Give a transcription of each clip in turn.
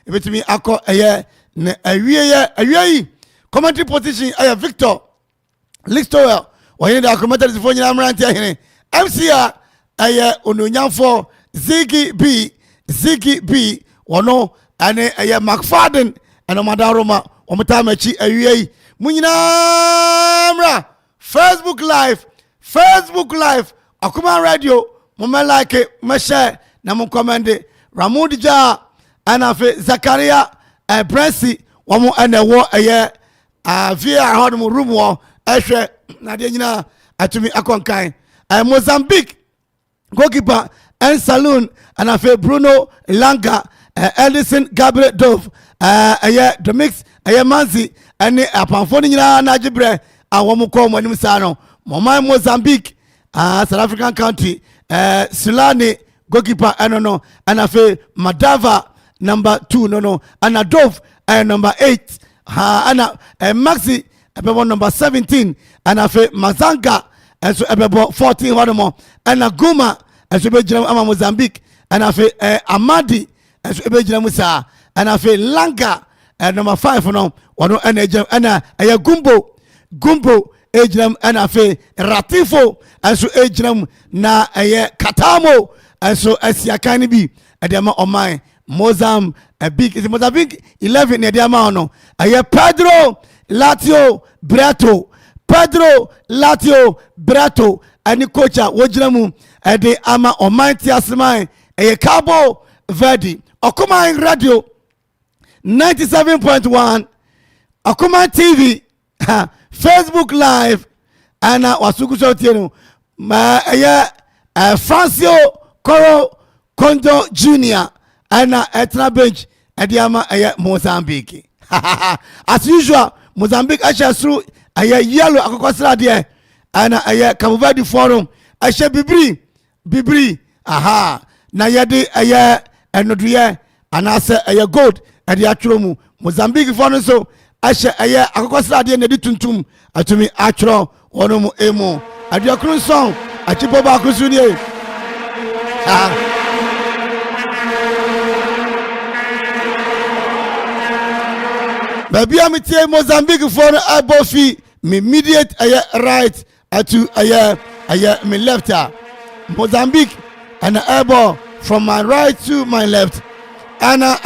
ebetimi akọ ne awie commentary position Victor Listowell oyin da commentaries fo nyina amranti ahene MCA ononyamfo Ziggy B wono ane McFadden and Madaroma omutamachi awie munyina mra Facebook live Akuma radio mama like me share na mo commende Ramudija anafe Zakaria Prince womo enewo via hodum room wo ehwe na de nyina atumi akonkan Mozambique goalkeeper and saloon anafe Bruno Langa Edison Gabriel Dove the mix Manzi ane Amanfo nyina na gibre awomo ko mo anim sa no Mozambique South African country Sulani goalkeeper no anafe Madava number 2 no ana Dove number 8 ana Maxi ebebo number 17 anafe Mazanga enso ebebo 14 hodomo ana Guma enso bejira ama Mozambique anafe Amadi enso bejira musa anafe Langa number 5 no wono ana Gumbo ejram anafe Ratifo enso ejram na Katamo enso asiakani bi edema oman Mozambique 11 edema no Pedro Latio Brato ani coacha wojiramu ede ama oman tiasman Cabo Verde Okuman radio 97.1 Okuman TV Facebook live ana wasuku sotieno ma Francio Coro Kondo Jr. ana etna bench ediama Mozambique as usual Mozambique asha through yellow akokosra de ana Cabo Verde forum asha bibri na yede enoduye anase gold edi atwromu Mozambique forum so asha akokosra de na di tuntum atumi atwro wonomu emu adiakru song achipo ba kusunie Baby amite Mozambique for abofi me immediate right to me left. Mozambique and airball from my right to my left. Ana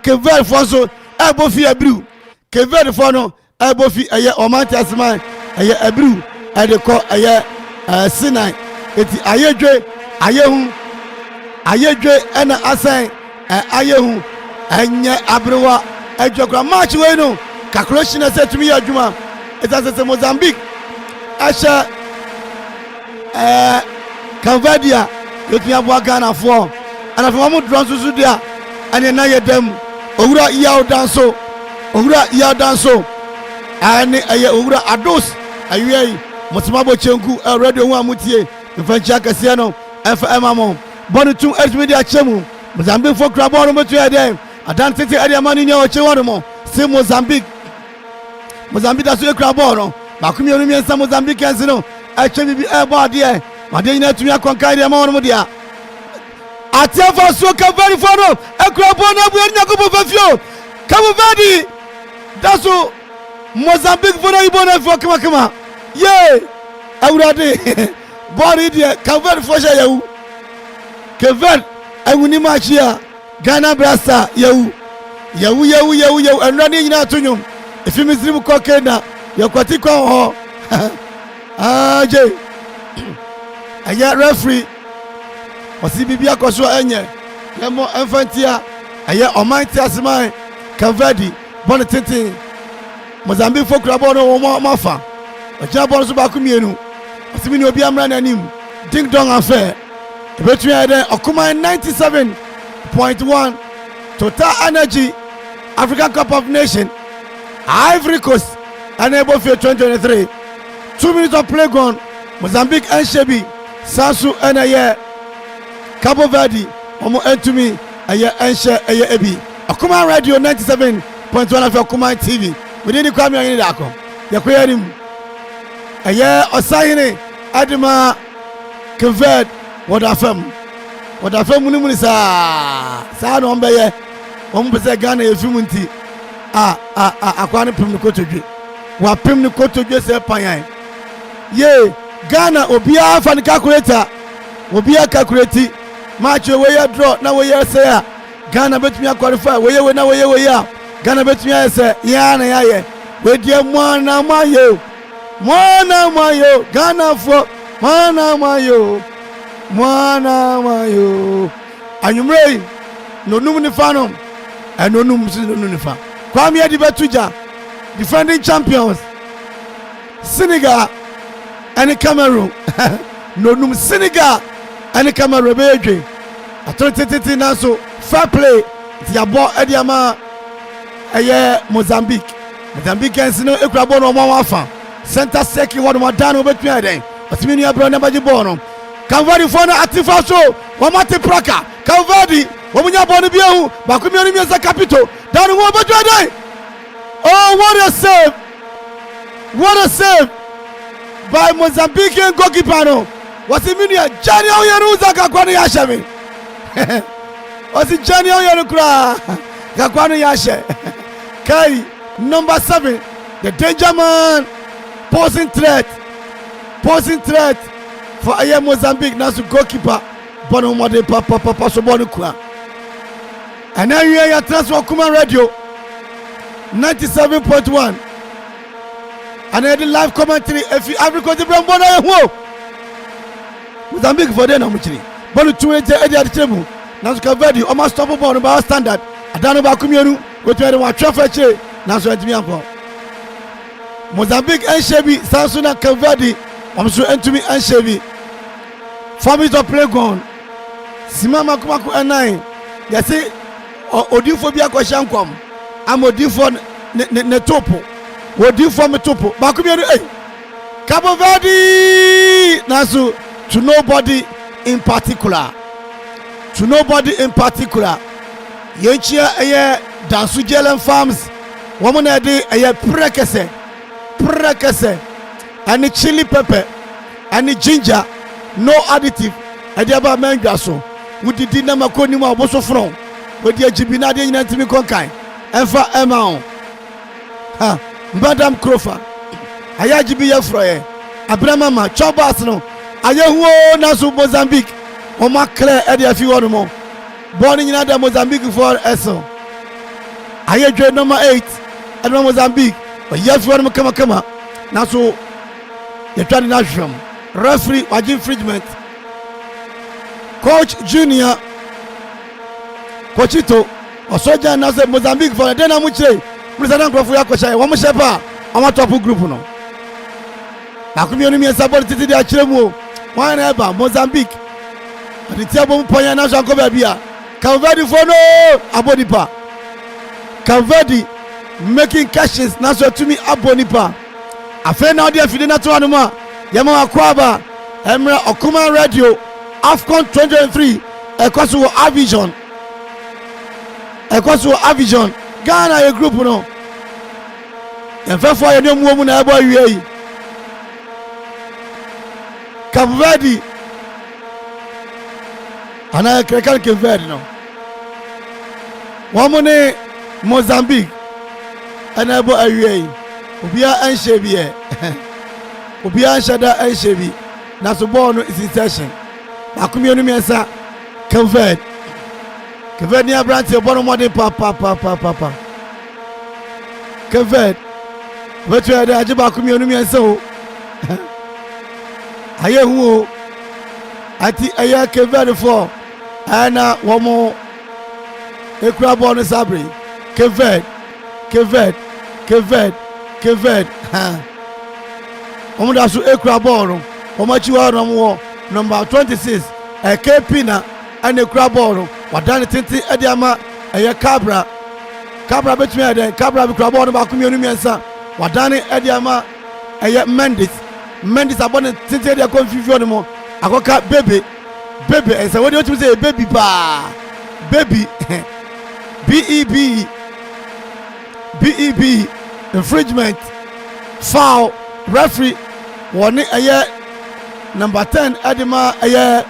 Kever for so abofi abru. Kever for no abofi omante asman abru ade ko Sinai. Eti ayedwe ana asan ayehu anya abrewa ejokra match we no calculation say to me adwuma it has say Mozambique asha Canvadia yotia bo Ghana for ana for mo drone susu dia ane na yedam owura yaw danso ane owura ados ayi motimabo chenku radio hu amutie mfancha kase no FM amon bonu media chemu Mozambique for crabo no metu ede adan tete area mani nya oche wono se Mozambique da so crabo no bakumi onu miensa Mozambique ense no ache bibi ebo de ade ina tumi akonka area ma wono dia atiafa so ka very for no crabo na bu enya ko fafio Cabo Verde da so Mozambique for ibo na fo kama ye awurade body dia Cabo Verde for sha yawu Kever awuni machia Ghana brasa yawu enrani nyina atunyum ifi misrim ko kenda yakwati kwa ho aje aya referee osi bibia akoso enye yemo infantia aya omanti asman Kavadi bon tete Mozambique fokra bon no mafa oja bon so ba kumienu osi mi ni obi amra nanim ding dong affair between Okuma 97.1 Total Energy African Cup of Nations Ivory Coast unable for 2023 2 minutes of play gone Mozambique and Shebi Sansu and Cabo Verde omo entumi enshe ebi Okuma radio 97.1 of Okuma TV within the kwame yin da ko yakoyarim osahine adima Keved Wadafem munimuni sa no mbeye ombese Ghana yesumunti akwa ne pem ne kotodwe wa pem ne kotodwe se panyan ye Ghana obia fa ne calculator obia calculate match we ya draw na we ya say Ghana betumi qualify we na we ya Ghana betumi say ya na ya ye we die mwana mayo Ghana for mwana mayo anyumrei no num ni fanom and no num si no ni fa kwame adi betuja defending champions Senegal and Cameroon no num Senegal and Cameroon be edwe atotete na so fair play ti abo edi ama eye Mozambique ens no ekrabo no mo afa center circle one more down obetu eden otimini abro na baji ball no Calvary for na atifa so wo mate praka Calvary wo munya ball no biahu bakumi oni miesa capital down wo obetu eden. Oh, what a save by Mozambican goalkeeper no was iminia Jani Oyeruza kakwani yashemi was it Jani Oyerukra kakwani yashe kai number 7 the danger man posing threat for aye Mozambique nasu goalkeeper bono mode papa so bono kwa and now you are transfer Kuma radio 97.1 and the live commentary if you Africa the brand bono ho Mozambique for them amuchiri bono 20 edi atichemu nasu ka Verde almost stop bono ba standard adano ba kumienu wetu ede wa transfer che nasu entimi anko Mozambique Enshebi Sansuna Verde amso entumi Enshebi family to play gone simama kumako enai yase odifo bi akwashankom amodifo ne topo wodifo me topo bakumie Cabo Verde nasu to nobody in particular yenchia eye dansu jelen farms womona de eye prekese and chili pepper and ginger no additive adiaba manga so wudidi na makoni mu aboso from wodi agibina de nyina ntimi konkan enfa ema ha Madam Krofa ayagibi ya froye abrama ma chobas no ayehuo na so Mozambique o makle e de afi wono mo boni nyina da Mozambique for eso ayedwe number 8 and Mozambique o yafi wono kama na so yetwani na hwem referee wagi infringement coach junior coachito osoja na se Mozambique for den amuchire President Akropong yakosha wo mo shepa o top group no bakumi onu mi support titi de akire mu wan na eba Mozambique ati ti abo mponya na so anko ba bia Calvary for no abonipa Calvary making catches na so tumi abonipa afa na odi afide na to anuma yema akwaba emra okuma radio AFCON 2023 ekwaso Avision Ghana a group no yefefo ye no mu na ebo awie yi Cabo Verde ana krekan Cabo Verde no wamone Mozambique ana ebo awie yi obia anhye obia anhyada anhye na so ball no is session akumi onu miensa Cabo Verde ni abranti bono modern papa Cabo Verde wetu ya da ajiba akumi onu miensa o aye hu o ati aye Cabo Verde for ana womo ekura ball no sabre Cabo Verde ha omo da so ekura ball no omo chiwa no mo number 26 KP na and ekura ball no wadane tenti edi ama eye Cabra betumi eden Cabra bi kura ball no ba kumi onu miensa wadane edi ama eye Mendes abone tenti edi confusion mo akoka bebe ense wodi otumi say baby ba baby BEB infringement foul referee woni eye number 10 edima eye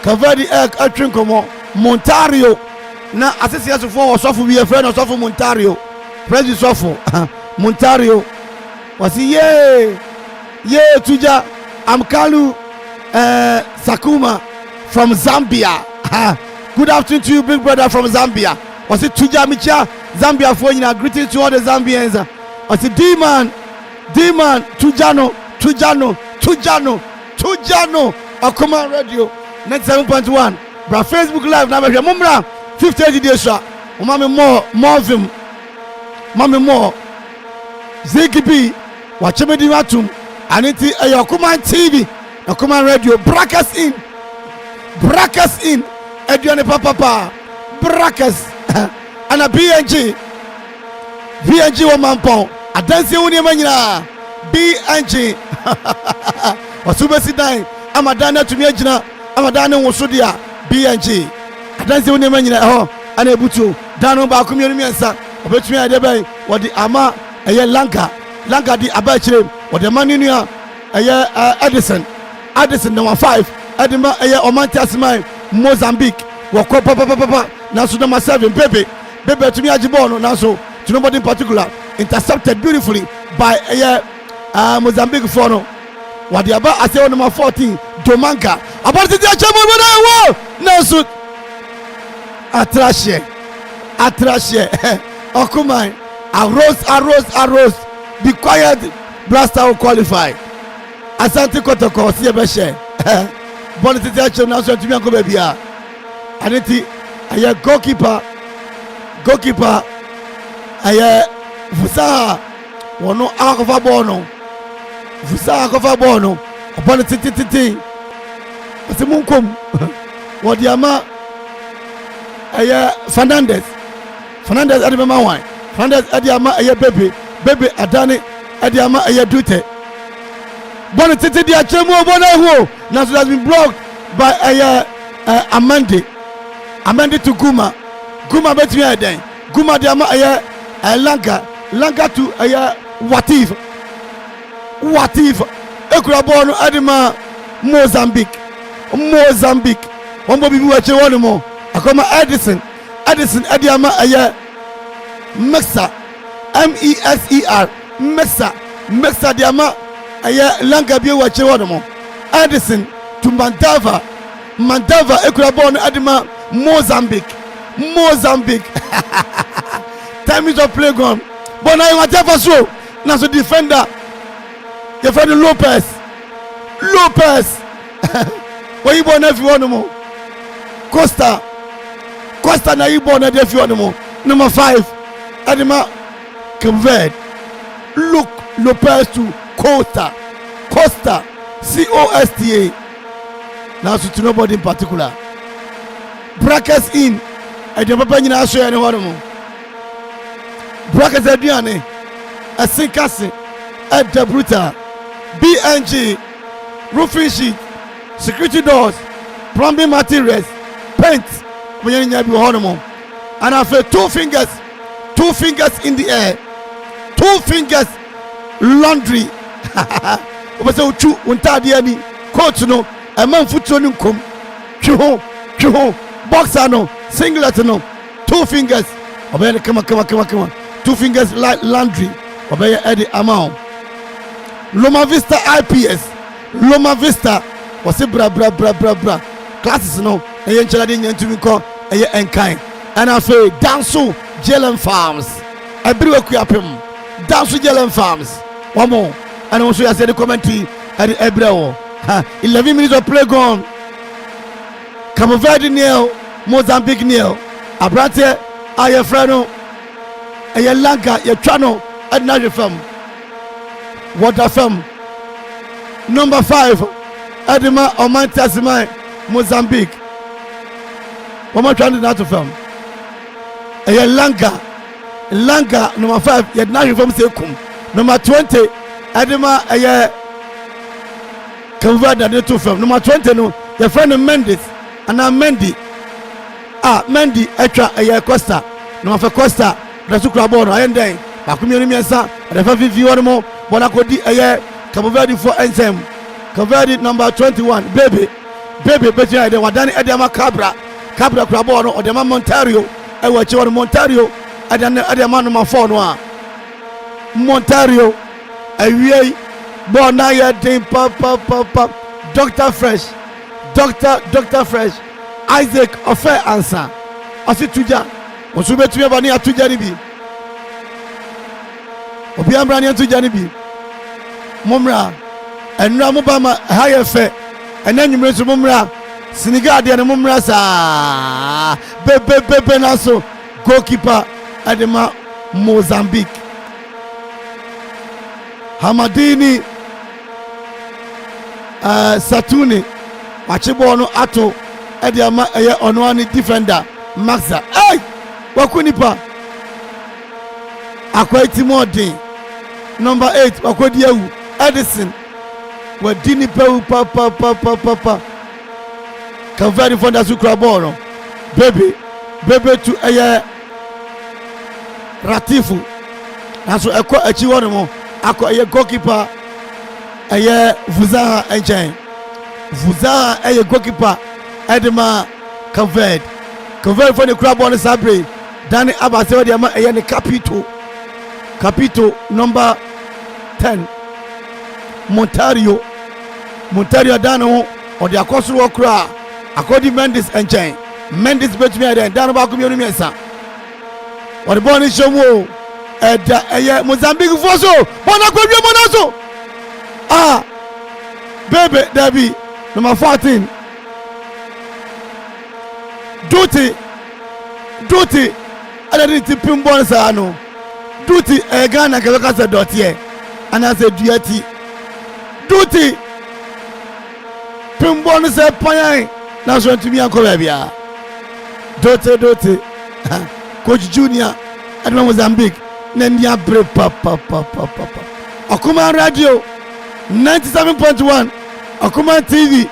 Cabo Verde atwinkomo Montario na asese asofo osofo bi efre na osofo Montario president osofo Montario wasi ye tuja Amkalu Sakuma from Zambia. Good afternoon to you, big brother from Zambia. Wasi tuja micha Zambia for you. Greetings to all the Zambians. Wasi D-man Tujano Akoma Radio 97.1 bra Facebook live na be mumra 50 days sha mama more Zigibi wachemedi watum aniti Akoma TV Akoma Radio brackets in eduane papa brackets ana BNG wo mampon adanse woni manyina BNG wasubesi dan amadana tumi agina amadana wosodia BNG adanse woni manyina ho ana ebutu dano ba akomienu miensa obetumi ade bai wodi ama eye lanka di abachire wodi maninu a eye Edison number 5 edima eye omantasman Mozambique wako papa na so number 7 bebe tumi agibon na so to nobody in particular intercepted beautifully by Mozambique for no what the about I say on number 14 Domanka about the chamo na so atrashe Okumai arose be quiet blaster will qualify Asante Kotoko see be share bonnet the chamo na so to me go baby aniti aye goalkeeper aye vusa wono akofa ball no opon titi asimunkom wodiama aye Fernandez adima wan Fernandez adiama aye bebe adane adiama aye dute bon titi dia chemu obona hu na so has been blocked by aye Amande to Guma betimi aden Guma diama aye Lanka to Watif ekura ball no adima Mozambique won bobi wache won mo akoma Edison adiama Mexa Mexa diama Lanka bi wache won mo Edison to Mandava ekura ball no adima Mozambique time is of play gone but now you want to show now so defender your friend Lopez what you born if you want more Costa now you born if you want more number 5 Adima Verde look Lopez to Costa Costa now so to nobody in particular brackets in and your papa nyina show any one more brackets aduane asinkase Bruta BNG roofing sheet security doors plumbing materials paint when you be honomo and after 2 fingers in the air 2 fingers laundry obese uchu untade ani coat no Amanfo no nkom twiho boxer no singlet no 2 fingers obey come 2 fingers laundry obey Eddie amount Loma Vista IPS Loma Vista was a bra classes no eye nchela de nyantumi ko eye enkan and afa danso Jelen Farms Akropong-Akuapem danso Jelen Farms one more and also I said the commentary at Ebrewo 11 minutes of play gone Verde nil Mozambique nil abrante aye frano aye Lanka ye twano adna fam water fam number 5 Adima Omantasman Mozambique Wama trying to fam aye Lanka number 5 ye adna fam sekum number 20 Adima aye Verde na to fam number 20 no your friend Mendes and Mendy extra aye Costa no for Costa rasu krabo no ayenden bakumiri miensa refa vivi wonmo bona kodi aye Verde for ensem Verde number 21 baby betia de wadani edema cabra krabo no odema Montario ewa che won Montario ade man number 4 no a Montario awie ball na ya den pa Dr. Fresh Isaac offer answer ose tuja oso betumi ba ne atuja ni bi obi amra ne atuja ni bi momra enra mo ba ma ha ye fe enanyumre so momra Senegal de ne momra sa bebe na so goalkeeper adema Mozambique Hamadini Satuni wachibo no ato ede ama eye ono ani defender Maxa ay wakunipa akwati modin number 8 wakwodi awu Edison wadini pa can very fond as ukra ball baby to eye Ratifu naso eko achi wono mo akọ eye goalkeeper eye Vuzaha enchen Vuzaha eye goalkeeper edema Verde for the crab on Sabre Danny Abase de ama eye ne capito number 10 Montario dano o de akosoro okra akodi Mendes enchen Mendes betumi ade dano ba komi onu miensa o de ball ni shomo eda eye Mozambique foso bona ko bi monaso bebe Dabi number 14 duty adadi ti pimbon sa no duty Ghana ke ka se dotie ana se duati duty pimbon se panyan na so ntumi akoba bia duty coach junior adama Mozambique Nendia bre pa Akuma Radio 97.1 Akuma TV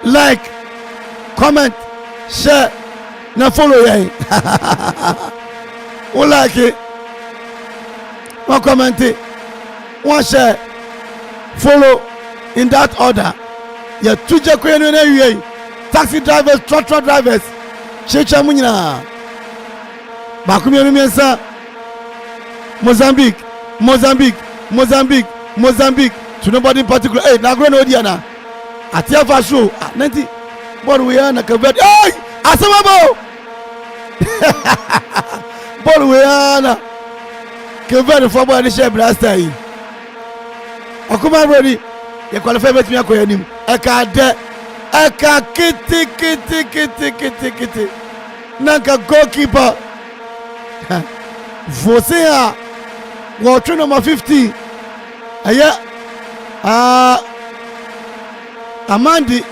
like comment share na follow yai o like it o comment it o share follow in that order ya tuje ko enu na wie taxi drivers truck drivers checha munyina ba ku enu miensa Mozambique to nobody in particular. Hey, na grono diana atia fa show 90 ball we na Verde. Hey, asamabo ball we na Verde for boy share blaster yi akuma ready ye qualify bet me akoya nim eka kiti nanka goalkeeper Vosea watch number 50 aya Amandi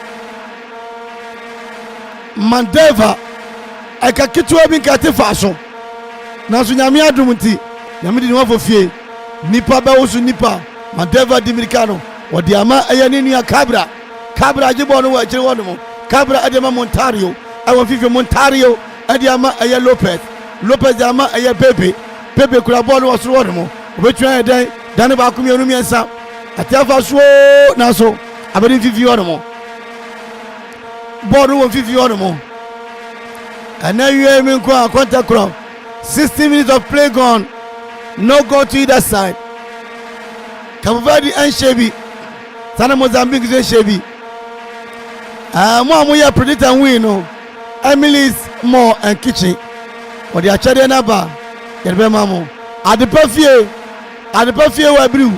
Mandeva eka kitwa bi nkate faso na so nyame adum nti nyame di no afofie nipa ba wosu nipa Mandeva Dimiricano wodi ama aya ne nua Cabra ajibo no wa kire wono mo Cabra adema Montario awo fifi Montario adema aya Lopez ama aya Pepe kura ball wo so wono mo obetwa dan dan ba ku mienu miensa atiafa so na so abedi fifi wono mo ball wo fifi wono mo ana yue mi ko akonta kro 60 minutes of play gone, no go to either side. Cape Verde and Shebi Sana Mozambique is Shebi mo ya predict and win no Emily's more and kitchen or the achade naba yerbe mamo ade pafie wa brew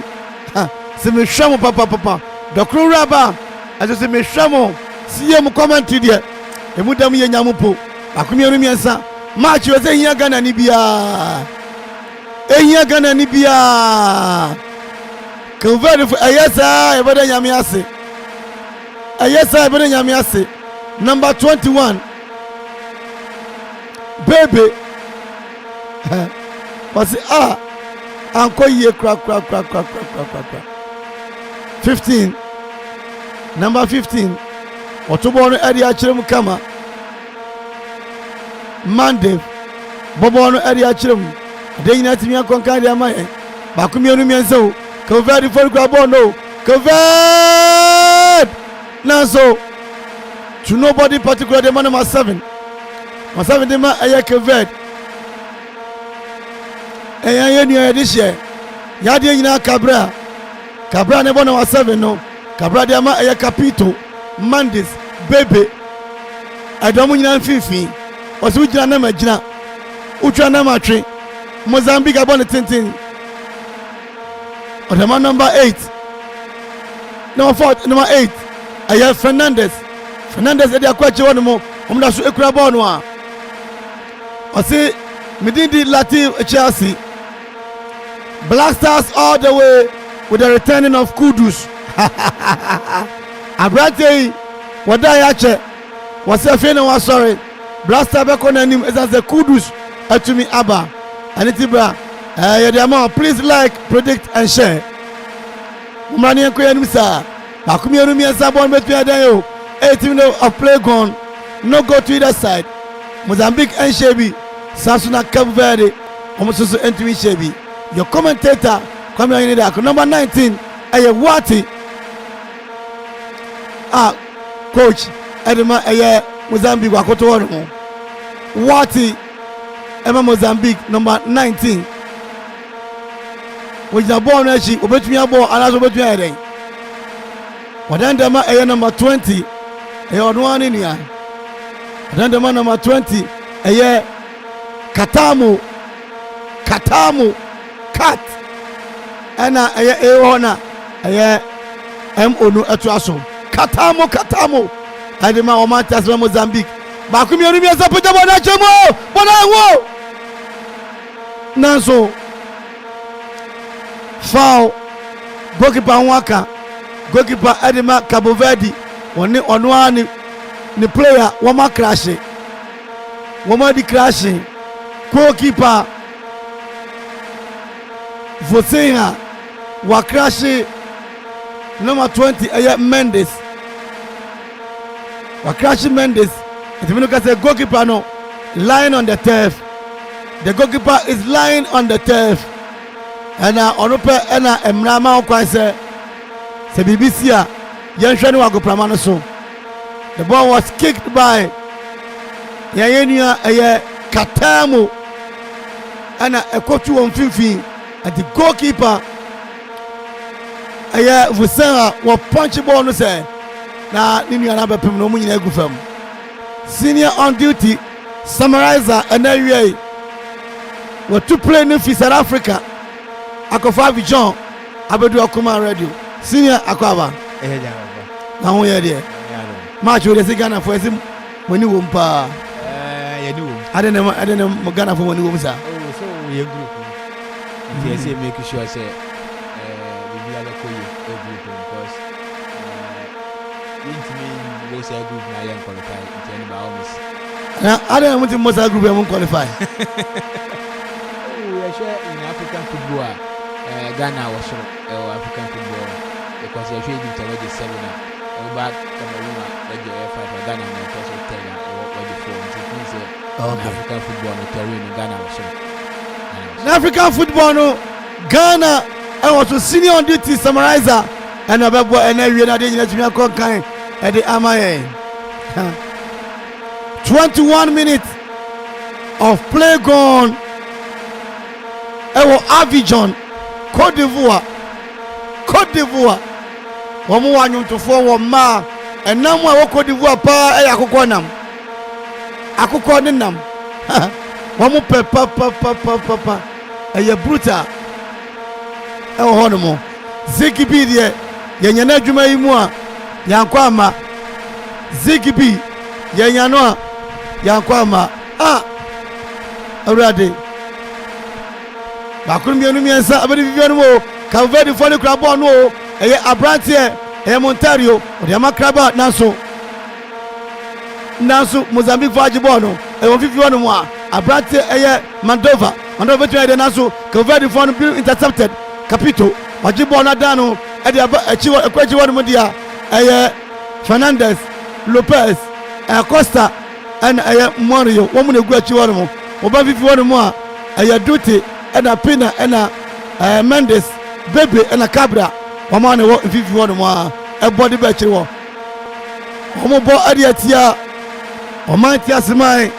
se me hwamo papa dokro raba aso se me hwamo sie mu comment de emu dam ye nyamopo akomi enu miensa match we say hia Ghana ni bia Convert for ayesa ebede nyame ase number 21 baby was anko ye kra 15 number 15 otobo no ade a kirem kama Monday bobo no ade a kirem de nyina timi akonkan de amaye ba kumienu mienso Convert for grabo no convert now so to nobody particular the man number 7 Masa de ma ayeke Verde. Ye nua this year. Ya de nyina Cabra. Cabra ne bona wa 7 no. Cabra de ma aye Capito, Mandis, Bebe. Adomu nyina mfifi. Osu gyina na magina. Utwa na matwe. Mozambique abon tintin. Odama number 8. Number 8. Aye Fernandez. Fernandez ede akwache wono mo. Omda so ekura ball no a. Osi Midindi Latif Chelsea. Black Stars all the way with the returning of Kudus. Abrante wada yache was a fan was sorry. Black Star back on him as the Kudus to me Abba. And it's bra. Please like, predict and share. Mani and Koyan Misa. Bakumi and Sabon between Adayo. 18 of play gone. No go to either side. Mozambique and Shebi. Sasuna Cape Verde. Almost also entering Shebi. Your commentator coming in there. Number 19. Aye Wati. Coach Edema aye Mozambique wakoto wono. Wati Emma Mozambique number 19. With the ball na chi obetumi abo alazo obetumi eden. Wadandama aye number 20. Aye ono ani nia. Wadandama number 20 aye Katamu Cat. Ana aye ehona aye onu atuaso. Katamu Adema Omantas Mozambique Bakumi Orumi Asapuja bona chemo bona wo Nanso foul goalkeeper Nwaka goalkeeper Adema Cabo Verde oni onwani ni player woma crashing woma di crashing goalkeeper Vosenha wa crashing number 20 Mendes Wakrashi Mendes, if you look at the goalkeeper no, lying on the turf. The goalkeeper is lying on the turf. And onope ena emrama okwanse se BBC a yenhwe ne wago pramano so. The ball was kicked by Yayenua Katamu and ekotu on finfin and the goalkeeper Vusera was punch ball no say. Na nini anaba pem no munyina agufam senior on duty summarizer and away what to play no fi South Africa Akuffo John abedu akoma radio senior akwaba na ho ye de match we dey Ghana for esim moni wo mpa ye di wo adena Ghana for moni wo msa so we group we say make sure say we be able to go group because we say group na yan qualify into any by almost I don't want to most group won't qualify. We are sure in African football Ghana was African football because we are sure you to the 7 back Cameroon like the 5 Ghana and also 10 or the 4 it means African football no terrain Ghana was African football no Ghana and was senior on duty summarizer and abebo and we na dey nyina tumi kan e dey amaye 21 minutes of play gone Abidjan Côte d'Ivoire womo wanyuntofo wo ma enam a Côte d'Ivoire pa akokɔ ne nam womo pa brutal hono mo Zikibi de yenya adwuma yi mu a yankwa ama Zikibi yenya no a yankwa ama awrade bakuru mienu miensa abedi vivianu mo Kavedi fone krabo no Abrante Montario ode amakraba nanso Mozambique fajibo no vivianu mo a Abrante Mandova to the nanso Kavedi fone be intercepted Capito wajibo na dano ade achiwa ekwaji wonu dia Fernandez Lopez Costa and Mario womu negu achiwa no oba vivi wonu mo a Duty and Pina and Mendes Bebe and Cabra wamane wo vivi wonu mo a body be achiwa omo bo ade atia omanti asemai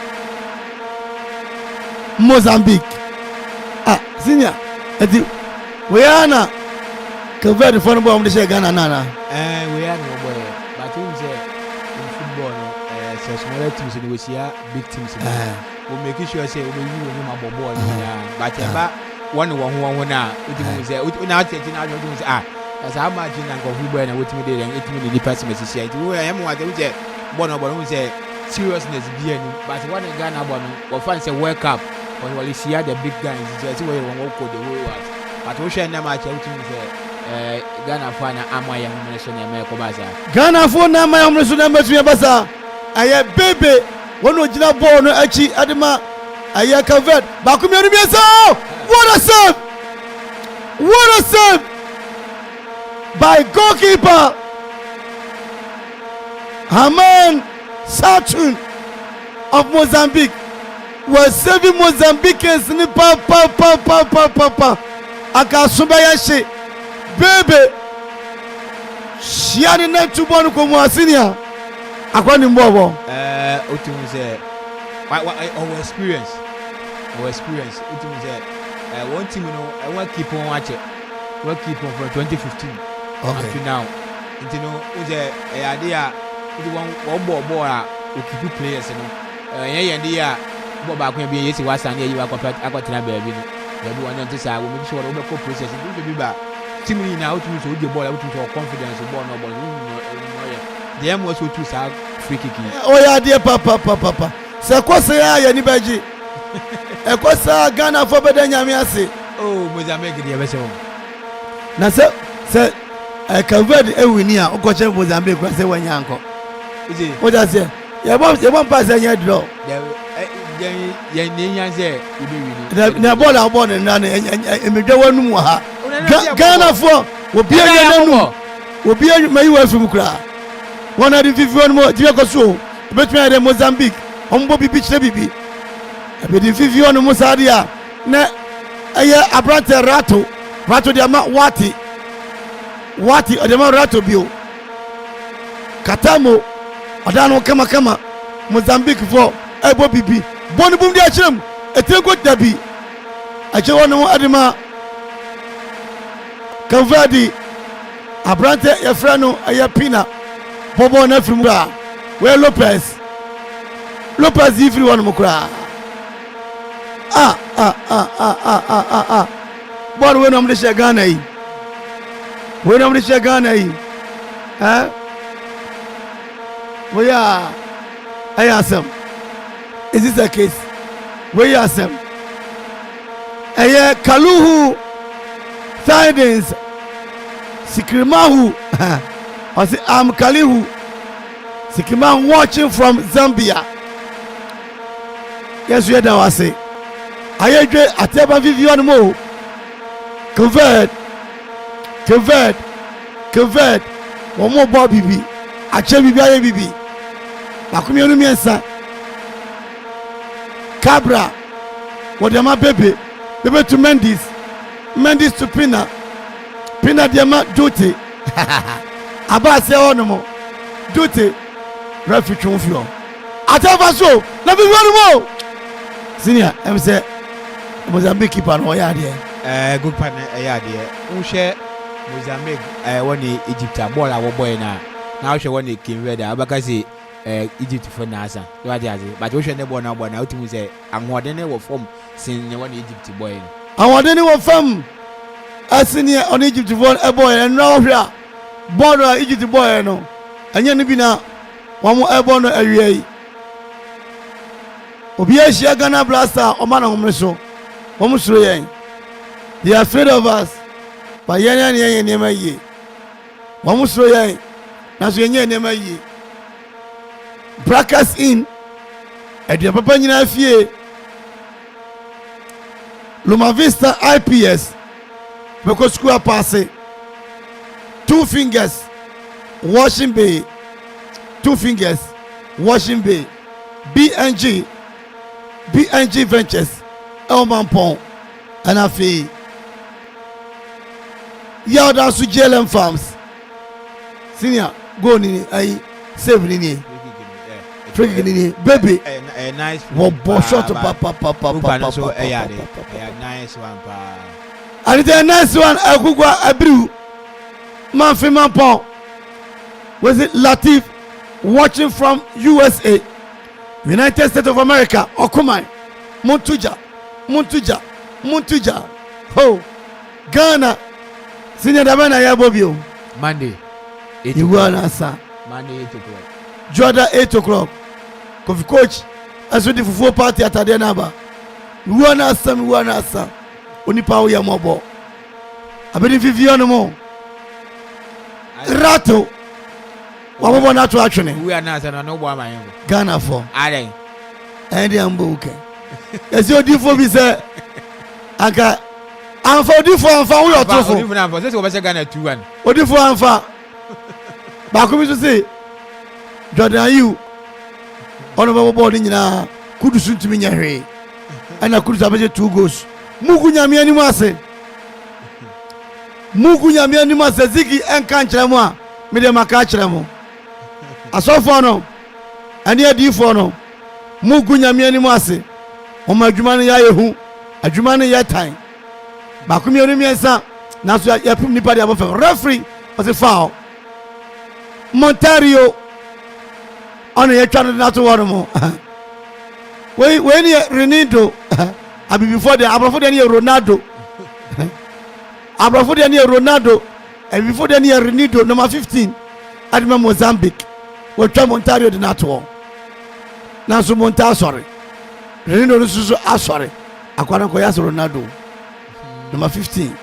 Mozambique. Senior, we are now. Convert for the bomb to say Ghana. We are no boy, but you say in football, so smaller teams in which are big teams. We make sure say we will have a ball, but one who now, it say, now taking out of as I imagine Uncle Huber and what we did and 8 minutes the pessimism. I am what they say, one of them say seriousness being, but one in Ghana or fancy World Cup or you see the big guys, just where you won't go the world. But we share never tell you Ghana fan Amaya Homerson and America Baza. Ghana for Namaya Homerson and America Baza. I have baby, one of Gina Bono, Achi Adama, I have covered. Bakumi, what a save! What a save! By goalkeeper Haman Satun of Mozambique was saving Mozambicans in the papa Akasubayashi baby Shiani na tubonu kwa senior akwani mbobo utumu say our experience utumu say one team I want keep on watching we keep on from 2015 up to now you know the idea the one ball we keep players you know yeah ball back when be yes was and you akotena baby everyone want to say we make sure we go process it be back team now to so the ball to confidence ball no ball the aim was to free kick oh yeah dear papa se kwose ya ni baji e kwasa Ghana for beda nyame ase oh Mozambique dey be se na se Verde ewini a okoche Mozambique kwa se wanyanko o ja se ye bom pass anya draw ye nyan se e be wini na ball a ball na emedwa wanu mu ha Ghana for obi anya nanu obi mai wa fim kra one of the 51 mo die ko so between the Mozambique ombo bibi chire bibi e be the 51 mo sadia na aye abrante rato de ama wati de ma rato bio katamo odano kama Mozambique for ebo bibi bonu bum dia chirem etengo dabi aje wono adema Verde abrante yefrano aye pina bobo na frimura we Lopez ifri wono mukura bọ́ọ̀lù wẹ́n ọmọdé ṣe Ghana yìí wọ́yà ẹ̀yà asẹ̀m is this a case wọ́yà asẹ̀m ẹ̀yẹ Kaluhu Tidings Sikirimahu ọ̀sẹ̀ Kalihu Sikirimahu watching from Zambia yẹ́sù yẹ́ dá wá sí ayédè àtẹ́bá fífi wọn mọ́ Keved wọ́n mọ̀ bọ́ bíbí àkyẹ́ bíbí ayé bíbí bàkúmi ẹnu mìẹ̀nsá Cabra wọ́n dẹ̀ ma bébè to Mendes to Pina dẹ̀ ma Dote abáàsẹ́ ọ̀nà mọ̀ Dote rẹ́fì twọ́n fi ọ́ àtẹ́fà so na fífi wọn mọ́ senior ẹ̀m sẹ́ Mozambique keeper no ya de good partner ya de who share Mozambique when Egypt ball our boy now she when came Verde abakasi Egypt for nasa what dey but we share the ball now to say anwode ne wo form sin when Egypt boy anwode ne wo form asini on Egypt boy and now here ball Egypt boy no anya ne bi na wo mo ball no awie obi a Ghana blaster o man on so they are afraid of us but yen nema yi wamusro yen na so yen nema yi brackets in ede papa nyina fie Loma Vista IPS because school pass 2 fingers washing bay BNG Ventures Amanfo and afi yauda su JLM Farms senior go ni ai save ni free kick ni baby a nice wo shot papa nice one pa and the nice one Akugwa Abriu Manfi Mampong was it Latif watching from USA United States of America Okumai Muntuja ho Ghana senior dabana ya bobio Monday 8 o'clock Monday 8 o'clock Jordan 8 o'clock Coffee coach as with the full party at Adenaba Wana asa Onipa wo ya mobo abedi Vivian mo Rato Wabobo na to atwene we are not no boy my Ghana for ade endi ambo uke esi odifo bi se aka anfa odifo anfa wo yotofo odifo anfa se we be Ghana 2-1 odifo anfa ba ko bi so say Jordan you ono bobo ni nyina kudusu ntimi nya hwe ana kudusu abeje 2 goals mugu nyame ani mu ase zigi enka nkyere mu a me de maka kyere mu asofo no ani adifo no mugu nyame ani mu ase o ma adwuma no ya yehu adwuma no ya tan ba ko mi miensa na so ya pum nipa de abofa referee was a foul Montario ono ye twa na to woro mo we ni Renito abi before the abrafo de ni Ronaldo and before the ni Renito number 15 adma Mozambique we twa Montario de nato na so Monta sorry Renito no so sorry akwana ko ya Ronaldo number 15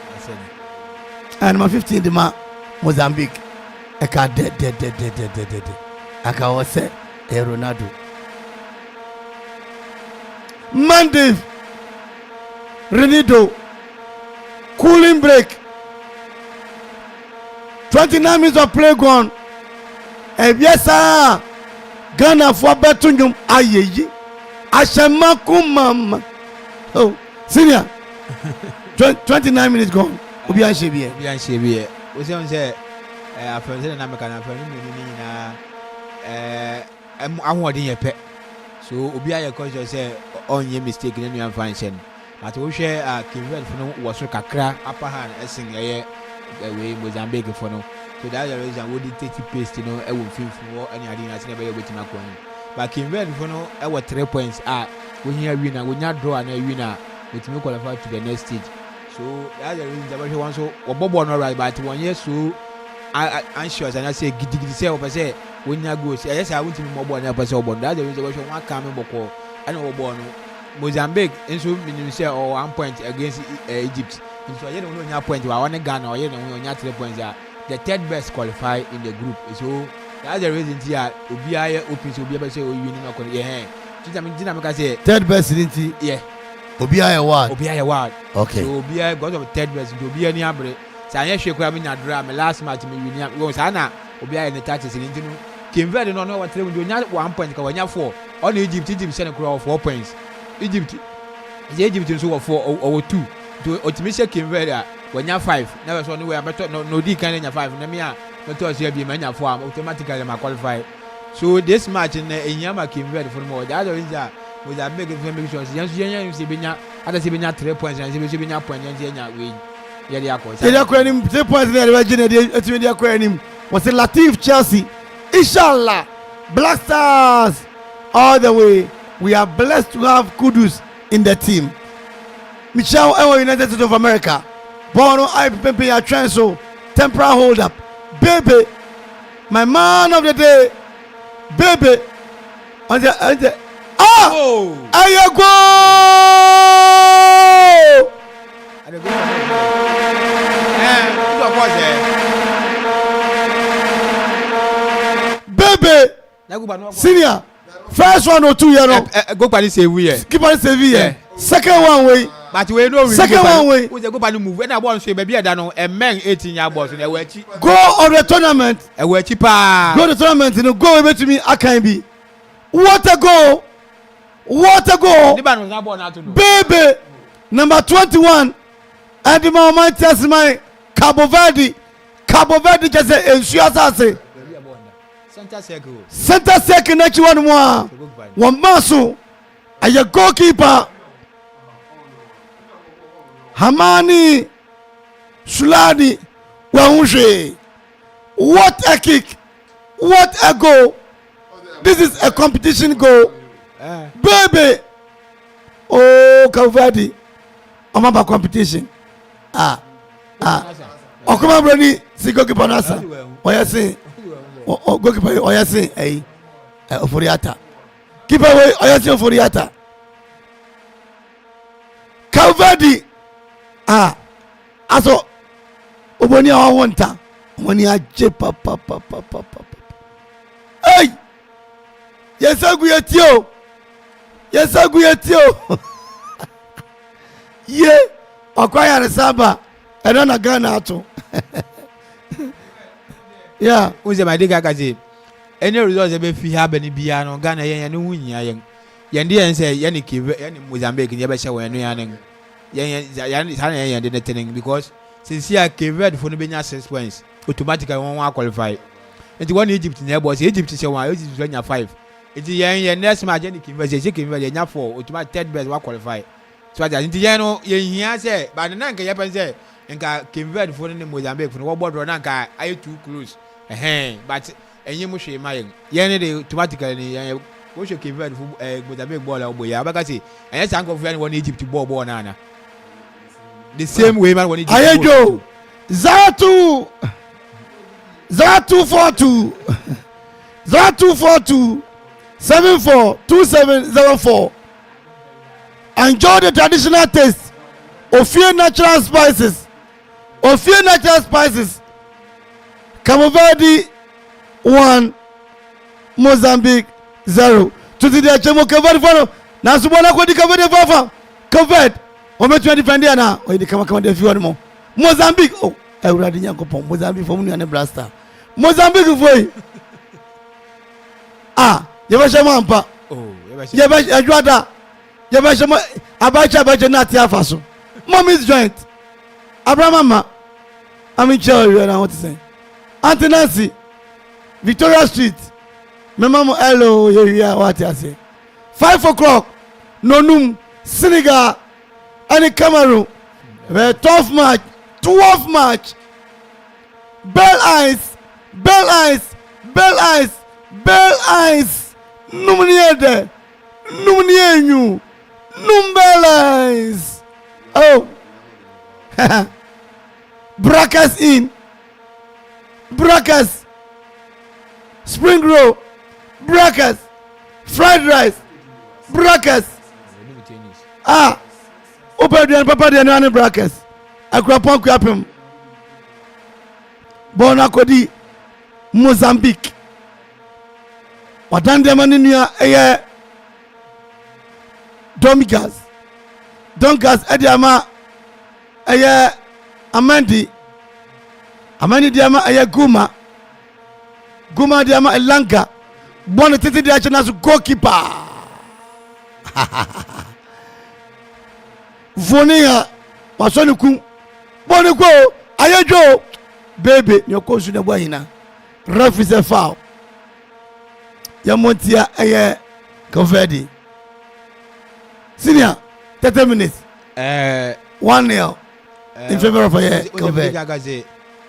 and number 15 de ma Mozambique e ka de aka o se Ronaldo Monday Renito cooling break 29 minutes of play gone yes sir Ghana for betunyum ayeyi ashamaku mama oh senior 29 minutes gone obi an shebie we say afense na meka na afense ni na ahodin ye pe so obi aye conscious say onye mistake na nuan function but we share Kimvel for no was kakra upper hand esin eye we Mozambique for no so that's the reason we did 30 paste no e wo finfo any ade na se be wetima ko but Kimvel for no e wo 3 points we here winner we nya draw na winner wetima qualify to the next stage so that's the reason that we want so obobo no right but one year so anxious and I say gidigidi say we say when you go say yes I want to more born na person born that's the reason we want come boko and we born Mozambique enso minimum say or 1 point against Egypt so you don't know point we want Ghana or you don't know 3 points the third best qualify in the group so that's the reason here obi aye open so obi be say o win na ko yeah dina me ka say third best identity yeah obi aye what okay so obi aye got of third best obi ani abre say anya hwe kwa me nya dra me last match me win we say na obi aye ne touches ni ntinu Kimvel no wa 3 we nya 1 point ka wanya 4 on Egypt say na kura 4 points Egypt so 4 or 2 to optimistic Kimvel a wanya 5 na we so no we abeto no di kan nya 5 na me a beto so bi me nya 4 automatically ma qualify so this match na enyama Kimvel for more that is with a big information yan so benya ada se benya 3 points yan se benya point yan nya we ya dia ko ya dia ko anim 3 points na dia gene dia etimi dia ko anim was Latif Chelsea inshallah Black Stars all the way we are blessed to have Kudus in the team Michelle United States of America Bono I pepe ya transfer temporary hold up baby my man of the day baby on the ayago baby senior first 1 or 2 year no go party save we keep on save here second one way but we no second one way we go party move na ball so baby da no men 18 year boys na ewachi go on the tournament ewachi pa go the tournament no go we betumi akan bi what a goal baby number 21 and the moment test my Cabo Verde just ensues us Center circle next one more. One maso. A goalkeeper. Hamani Sulani Wahunje. What a kick. What a goal. This is a competition goal. Baby. Oh, Verde. I'm about competition. Oh, come on, Brady. See, goalkeeper Nasa. What you saying? Oh, goalkeeper, what you saying? Hey, Oforiata. Keep away, what you saying, Oforiata? Verde. Also, Obonia Wanta. Obonia Jepa, papa. Hey! Yes, I agree with you. Yes, I agree with you. Yeah, Okwaya and Saba. I don't know Ghana too. Yeah. Who's my dear Gazi? Any results ever if you have any piano, Ghana, and win yang. Yendi and say, Yannick, Mozambique, never show any yanning. Yan didn't tell because since here came Verde for the Benya 6 points, automatically won't qualify. It's one Egypt near was Egypt is one, Egypt is 5. It's the young next match, Yannick, Verde, 4, automatic 10 best will qualify. So I didn't know, you say, but the Nanka Yapan say, and came Verde for the Mozambique from what board Nanka, I too close. But and you must say, my Yanni automatically, what you came Verde for Mozambique ball or boy, I say, and yes, Uncle Verde won Egypt to ball Nana. The same way, man, when he did. Ayejo, Zatu 742704. Enjoy the traditional taste of few natural spices. Cabo Verde 1, Mozambique 0. To the Chemo Cabo Verde. Now, Subana Kodi Cabo Verde. Cabo Verde. Ome tu defend ya na o di kama de fiwa mo Mozambique oh Ewurade Akropong Mozambique for mu na blaster Mozambique foi ye ba shema ampa ye ba adwada ye ba shema abacha na tia faso mommy's joint Abraham I'm sure you know what to say Auntie Nancy Victoria Street my mama hello you what I say 5 o'clock Nonum Senegal and Cameroon, a tough match, 12th match. Bell eyes. Numniede, Numnienu, Bell eyes. Oh, Brackers in, Brackers, spring roll, Brackers, fried rice, Brackers. Open papa de nane brackets. Akropong-Akuapem. Bona kodi Mozambique. Wadande maninua eye Dongas ediama eye Amandi diama eye Guma diama Elanga. Bona tete de achana su goalkeeper. Vonia wasoniku boniko ayejo baby nyokosu ne boyina ref is a foul yamontia eye Verde senior 30 minutes 1-0 in favor of Verde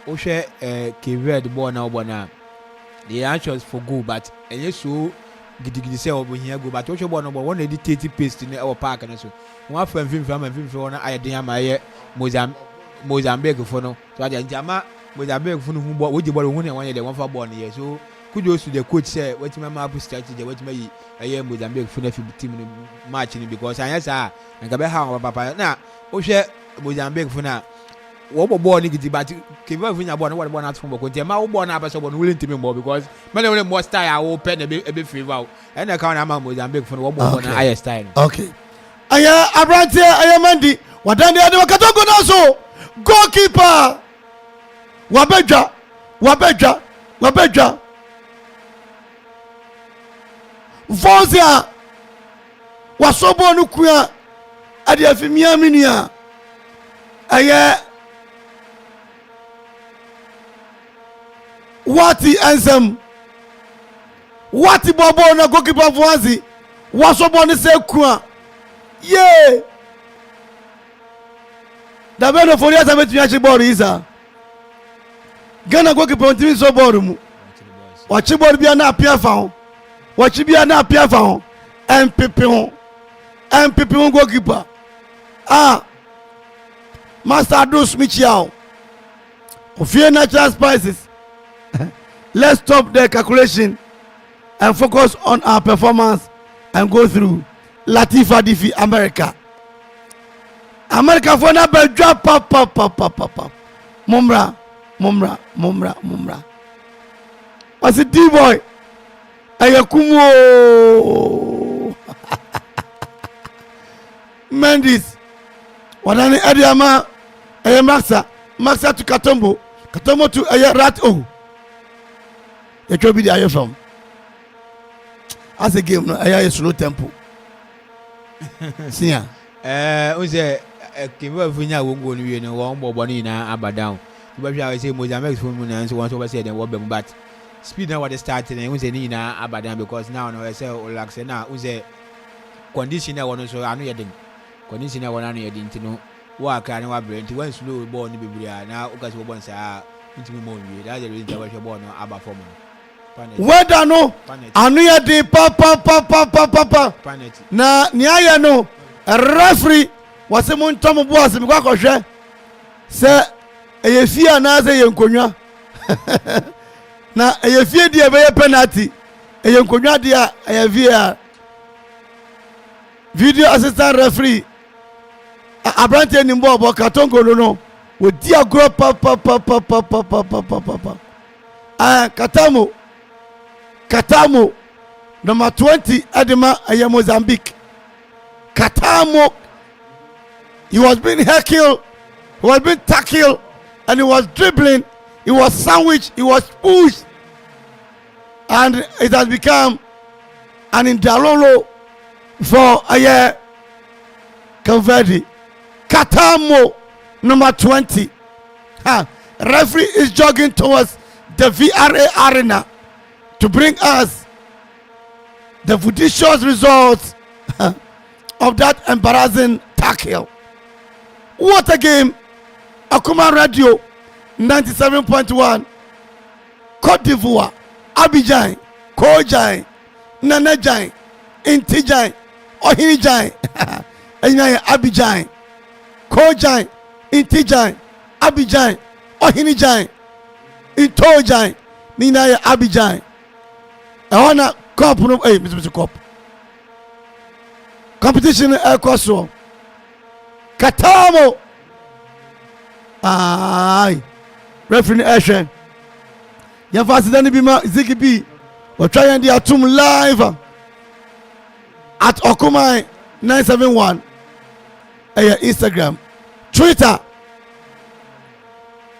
o share Verde ball na obona the answers for goal but so gidigidi say obohia go but o share ball no ball one edit paste in our park na so one from film na ayeden amaye Mozambique for no so aja njama Mozambique for no hu ball we ball hu ne one dey one for ball ne so kudos to the coach say wetin mama abu strategy wetin may aye Mozambique for na fi team no match ni because anya sa nka be ha papa na o share Mozambique for na wo ball ni gidi but kebe fu nya ball no what ball na from ball ntia ma wo ball na abaso ball no willing team ball because man only more style wo pen e be favor and na ka na ma Mozambique for no wo ball na aye style okay aya Abrante aya Mandi wadande ade wakatongo naso goalkeeper wabedja Vonzia wasobo no kua ade afimia minua aya wati ansem what bobo na goalkeeper Vuanzi was so born say kwa yeah da beno for years ametu ya chibori isa Ghana goalkeeper ntimi so ball mu wachi ball bia na apia fa ho wachi bia na apia fa ho MPP ho goalkeeper Master do smichiao ofie natural spices. Let's stop the calculation and focus on our performance and go through Latifa Difi America for na be drop papa mumra what's it D-boy ayakumo Mendes wadani adiama Maxa to Katombo to rat it will be the air from as a game no a slow tempo see unse kiwa vunya wongo ni no won bobo ni na abadown you be sure say Mozambique from na so want to say dem wobem but speed now what start na unse ni na abadown because now no say relax na unse condition na wono so anu yedin condition na wono anu yedin tino wa ka na wa brent when slow ball ni bibria na ukasi bo bonsa ntimi mo wi that the reason why ball no aba form whether no anu yedin papa na ni aya no referee wase mo ntom bo asem kwa kohwe se eyefia na se yenkonwa na eyefie dia be penalty yenkonwa dia eyefia video assistant referee abrante ni mbo bo katongo no we dia grow papa Katamo number 20 Adema aya Mozambique Katamo he was being heckled, he was being tackled, and he was dribbling, he was sandwiched, he was pushed, and it has become an indalolo for Verde. Katamo number 20 referee is jogging towards the VRA arena to bring us the judicious results of that embarrassing tackle. What a game! Akuma Radio 97.1 Côte d'Ivoire, Abidjan, Kojan, Nanajan, Intijan, Ohinijan, Abidjan, Kojan, Intijan, Abidjan, Ohinijan, Intojan, Nina Abidjan. I want a cup, no, hey, Mr. Cup. Competition air crossroad. Katamo. Referee Eshe. Ya fasidani bima Zikibi. We're trying the Atum live at Okumai 971. Instagram, Twitter.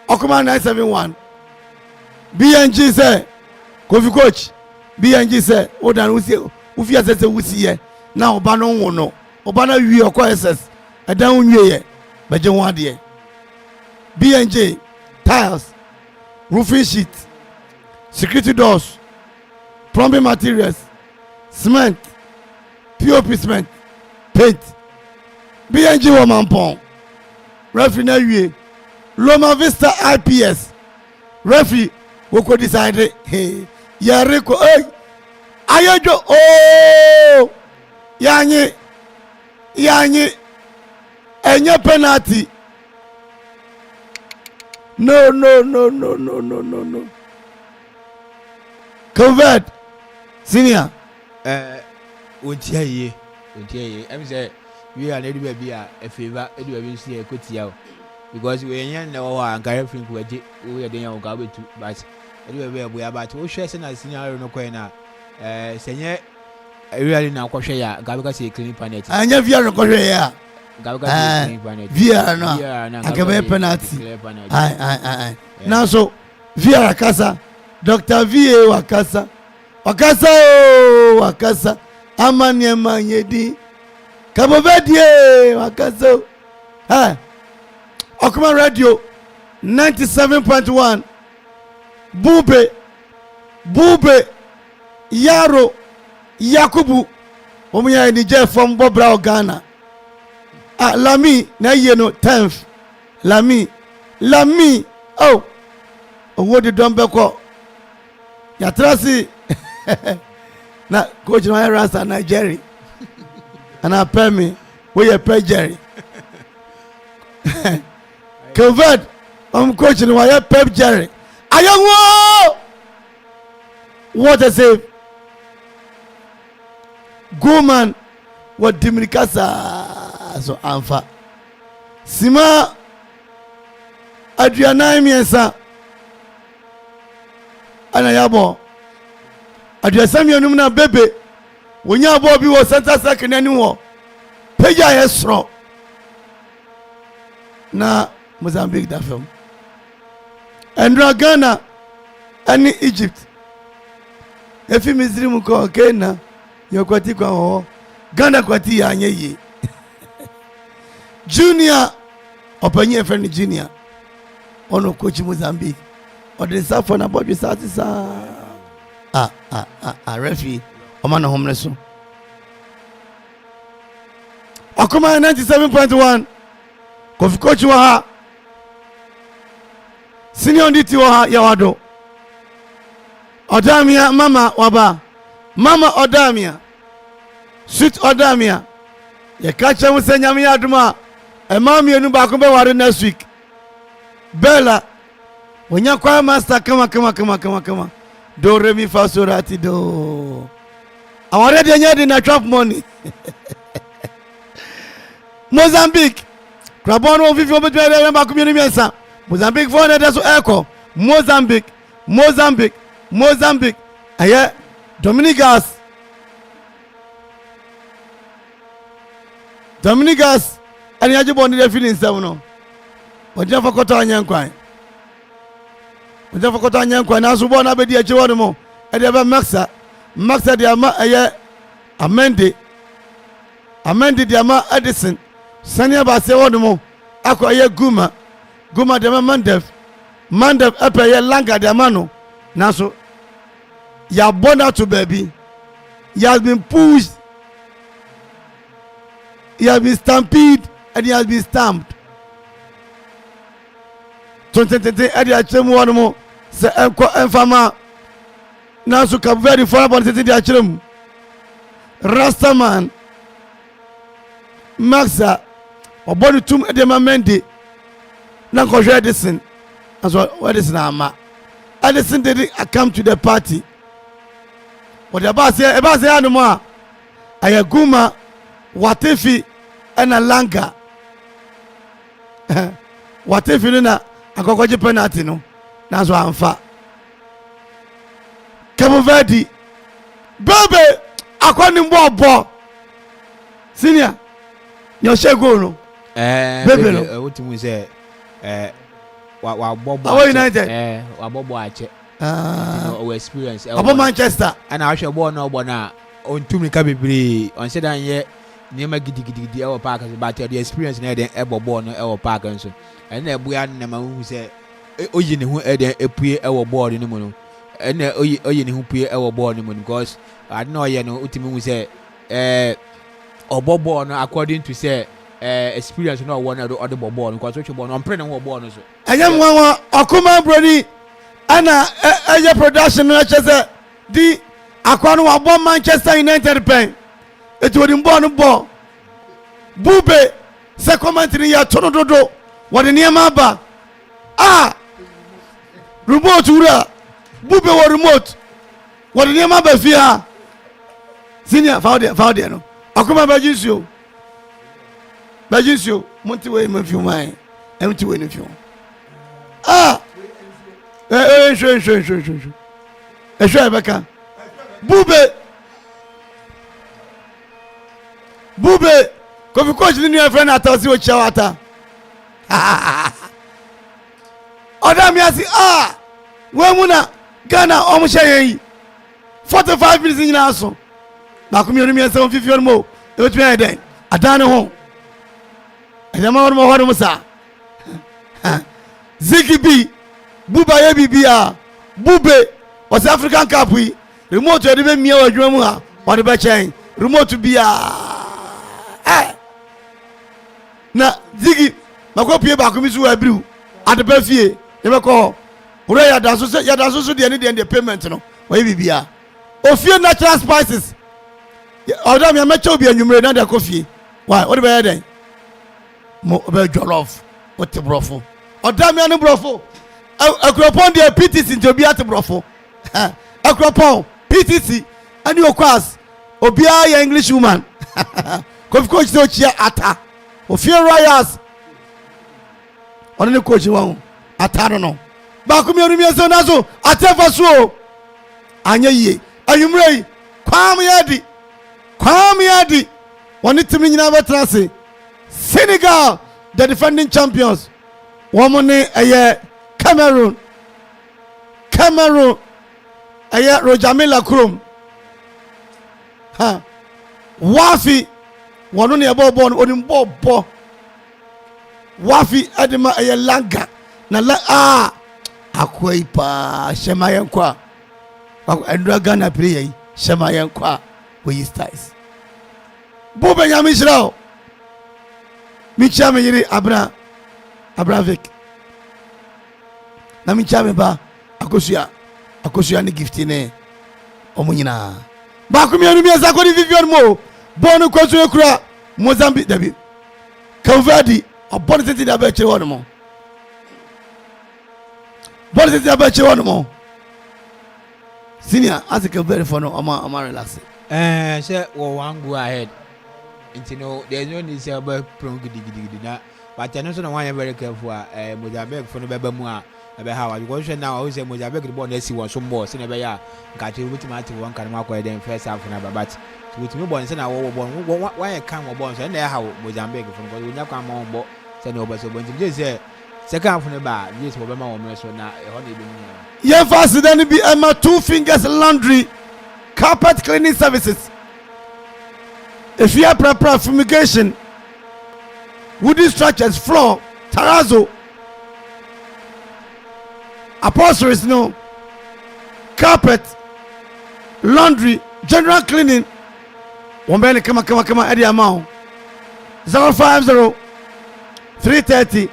Okumai 971. BNG say, Kofi Coach. BNG say, Odan Ufia says Usi now Obano wono. Obana wi okwa SS. Adan unwie beje one there. BNJ tiles, roofing sheet, security doors, plumbing materials, cement, POP cement, paint. BNJ Womanpon. Referee na wie. Loma Vista IPS. Referee we could decide hey Yariko hey ayojo oh yanyi enye penalty. No. Convert senior Untiaye I'm say we are ready to be a favor anyway see a kotia because we yan na wa anka free ko we are den ga betu but anyway we are about we share na senior no ko na senye really na kwhwe ya ga be ka say clean planet anya via no kwhwe ya ga be ka say clean planet via no aka be penalty ai now so via akasa Dr. VA wakasa amani manyedi kabobedie wakasa Okuma Radio 97.1 Bube Yaro Yakubu omuya Niger from Bobra Ghana. Lami na yeno 10th. Lami oh what the don beko yatrasi na coach no rasta Nigeria and I pay me we you pay Jerry convert coach no why pep Jerry ayanwo what I say Goman what Dimrikasa so anfa Sima Adriana miensa ana yabo Adriana mienum na bebe wonya abo bi wo center second ani wo peja yesro na Mozambique da film Andra Ghana ani Egypt efi Misri mu ko Kenya yokwati kwa ho Ghana kwati ya anyeye Junior openye friend Junior ono coach Mozambique or the safo na body satisa referee o man homeless so akoma 97.1 kofi coach wa ha senior nditi wa ha ya wado odamia mama waba mama odamia sweet odamia ye kache musenya mi aduma e mami enu ba ko be ware next week Bella wonya kwa master kama do re mi fa so rati do aware de nya de na trap money Mozambique krabono ofifi obetu ere ba ko mi miensa Mozambique for na so echo Mozambique aye Dominicas ani ajibo ni de feeling se no Oja fakota anyankwan na so bo na be di achi wonu mo e de be maxa de ama eye amende de ama Edison sania ba se wonu mo akoye guma de mandef epe ye langa de ama no na so ya bona to baby he has been pushed, he has been stampeded and he has been stamped 2020 edi achemu wonu mo se enko enfama na so ka very far about the achemu Rastaman Maxa obonu tum edema mende na ko hwe Edison as well Edison ama Edison did come to the party what about say anu mo a ayaguma watefi ena langa watefi na akokoje penalty no nazo amfa Verde bebe akwani mbo senior your shego no bebe no what you say wa bobo United wa bobo ache our experience abo Manchester and I shall born no bona on tumika bebre on said an ye nyema gidigidi our park but the experience na den ebobo no our park nso and na buya na ma hu say oyi ne hu eden epue ewo board ni mu no and oyi ne hu pue ewo board ni mu because I know ye no utimi hu say obobo no according to say experience no one other board because which board on pre no board no so anyam wa okuma broni ana eye production no chese di akwano wa bo Manchester United pen etodi mbo no bo bube se commentary ya tono dodo wode niema ba remote ura bube wo remote wode niema ba fi ha senior found there no akoma bajinsuo monti we mafi mai empty we no fi sure beka bube kofi coach ni new friend atasi o chiawata oda mi asi we muna Ghana o mo shey yi 45 minutes ni na so ba ko mi oni mi se 50 mo e wetu ya den adane ho adama won mo hodo musa Zikibi buba ye bibia bube was African Cup we remote yɛde bɛmia wɔ adwuma mu a ɔde bɛkyɛn remote biaa na zigi makɔpie baako bi so wɔ abiriw ade bɛ fie yɛbɛkɔ hɔ wura yɛda so deɛ ne deɛ payment no wɔyɛ biribiaa ofie natural spices ɔda mea mɛkyɛ obi anwummere na de akɔ fie wode bɛyɛ dɛn ɔbɛyɛ jollof wote borɔfo ɔda mea ne borɔfo Akropong deɛ PTC nti obi ate borɔfo Akropong PTC ɛne okwas obiara yɛ English woman kofi coach sɛ ɔkyia ata ofie royals ɔne ne coach wɔn ata no baako mmienu mmiɛnsa na so atefa so anya yie anwummere yi kwam yɛdi wɔne tim nyinaa bɛtena ase Senegal the defending champions wɔn ne ɛyɛ Cameroon ɛyɛ Rojamila Kurom Wafi wɔn ne ɛbɔ bɔ no onim bɔ Wafi ɛde ɛyɛ Langa na akwa yi paa hyɛma yɛn kɔ a ɛnura Ghana player yi hyɛma yɛn kɔ a wɔyi styles bo Benjamin hyerɛ mekyia me yere Abravic na mekyia me ba akosua ne gift ne ɔmo nyinaa baako mmienu mmiɛnsa kɔde Vivian mo bɔɔ no kɔso ekura Mozambique dabi Verde ɔbɔ ne tete de abɛkyerɛ hɔ no mo bɔɔ ne tete de abɛkyerɛ hɔ no mo senior as Verde for no ɔma relax sɛ wɔ one go ahead nti no there is no need sɛ ɔbɛ prong gidigidi na but ɛno nso na wɔn ayɛ very careful a Mozambique for no bɛbɛ mu a ɛbɛha wa because hwɛ now ɔwɔ sɛ Mozambique de bɔɔl na esi wɔn so mbɔɔ sɛnɛ ɛbɛyɛ a nkakyɛ wotumi ate wɔn kan mu akɔyɛ dɛn first half na but wotumi bɔɔl nsɛn na wɔwɔ bɔɔl wɔayɛ kan wɔ bɔɔl nso ɛna ɛha Mozambique for no because wonya kwan ma wɔn bɔ sɛnɛ ɔbɛ so bɔ nti gye sɛ second half no ba gye sɛ wɔbɛma wɔn mmerɛ so na ɛhɔ na ebi mu yɛn fa asida no bi ɛma 2 Fingers Laundry carpet cleaning services efia prapra fumigation wooden structures floor terrazzo upholsteries no carpet laundry general cleaning wɔn bɛyɛ ne kama ɛde ama wo 050 330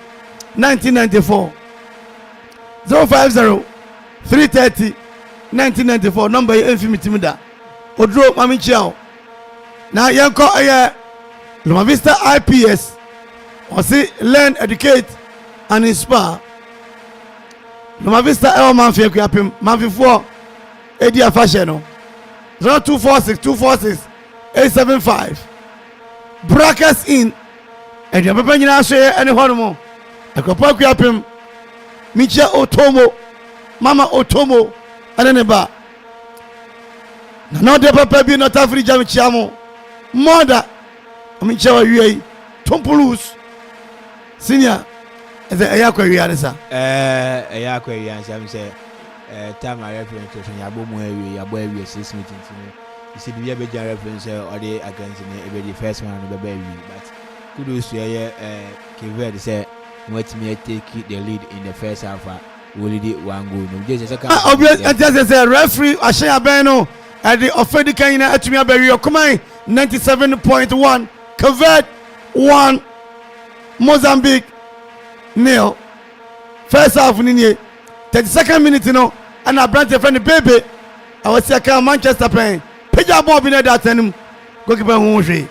1994 050 330 1994 number yɛ ɛmfi mitimi da oduro mami kyia wo na yɛnkɔ ɛyɛ Loma Vista IPS ɔsi learn educate and inspire Loma Vista ɛwɔ Amanfo Akuapem manfifoɔ edi afahyɛ no 0246 875 brackets in ɛdi ɔpɛpɛ nyinaa so yɛ ɛne hɔ no mo Akropong-Akuapem mikyia Otomo mama Otomo ɛne ne ba na ɔde pɛpɛ bi nɔta firi gya mekyia mo mɔda ɔmekyia wa wie yi Tompulus senior ɛsɛ ɛyɛ akɔ wie ane sa ɛyɛ akɔ wie ane sa sɛ time a reference to yɛabɔ mu awie yɛabɔ awie 6 meeting nti no isi biribi abɛgya reference sɛ ɔde against no ɛbɛdi first one no bɛbɛ awie but kudos to ɛyɛ Verde sɛ wɔatumi take the lead in the first half a wɔlidi one goal no gye sɛ second obi ɛte sɛ referee ahyɛ abɛn no ɛde ɔfɛdi kan nyinaa atumi abɛwie ɔkɔman 97.1 Verde 1 Mozambique 0 first half ni nie 32nd minute no ana abrante friend bebe awasi aka Manchester playing pagya ball bi na da tanim goalkeeper hu hwe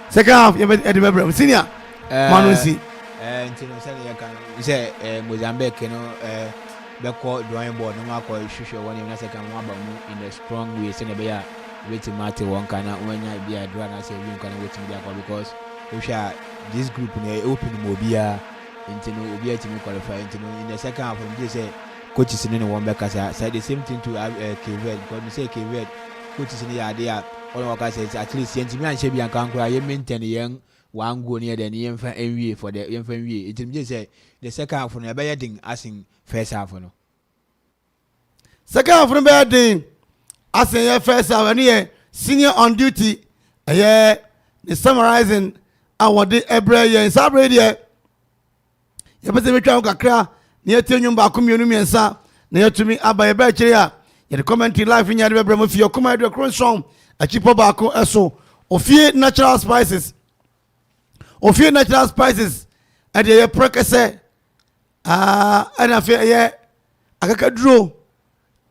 second half yɛ de bɛbrɛ senior manu si nti no sɛ yɛ kan sɛ Mozambique no bɛkɔ drawing board no akɔ hwehwɛ wɔn na second one aba mu in a strong way sɛ na bɛyɛ a waiting mate wɔn kana wɔnya bi a draw na sɛ win kana waiting bi akɔ because wohwɛ this group no open mo bia nti no obi atimi qualify nti no in the second half no say coaches no wɔn bɛkasa say the same thing to Verde because me say Verde coaches no yɛ ade a wɔn wɔka say at least yɛntimi anhyɛ bi anka nkora yɛ maintain yɛn one goal near the yɛmfa nwie for the yɛmfa nwie nti me say the second half no ɛbɛyɛ den asin first half no second half no bɛyɛ den asin yɛ first half ɛne yɛ senior on duty ɛyɛ the summarizing awɔde ɛbrɛ yɛn sabre deɛ yɛpɛ sɛ metwa wo kakra na yɛtie nnwom baako mmienu mmiɛnsa na yɛtumi aba yɛbɛ akyire a the commentary live in your bremo for your command your song a cheaper bako eso ofie natural spices and the prekese and afia ye akakaduro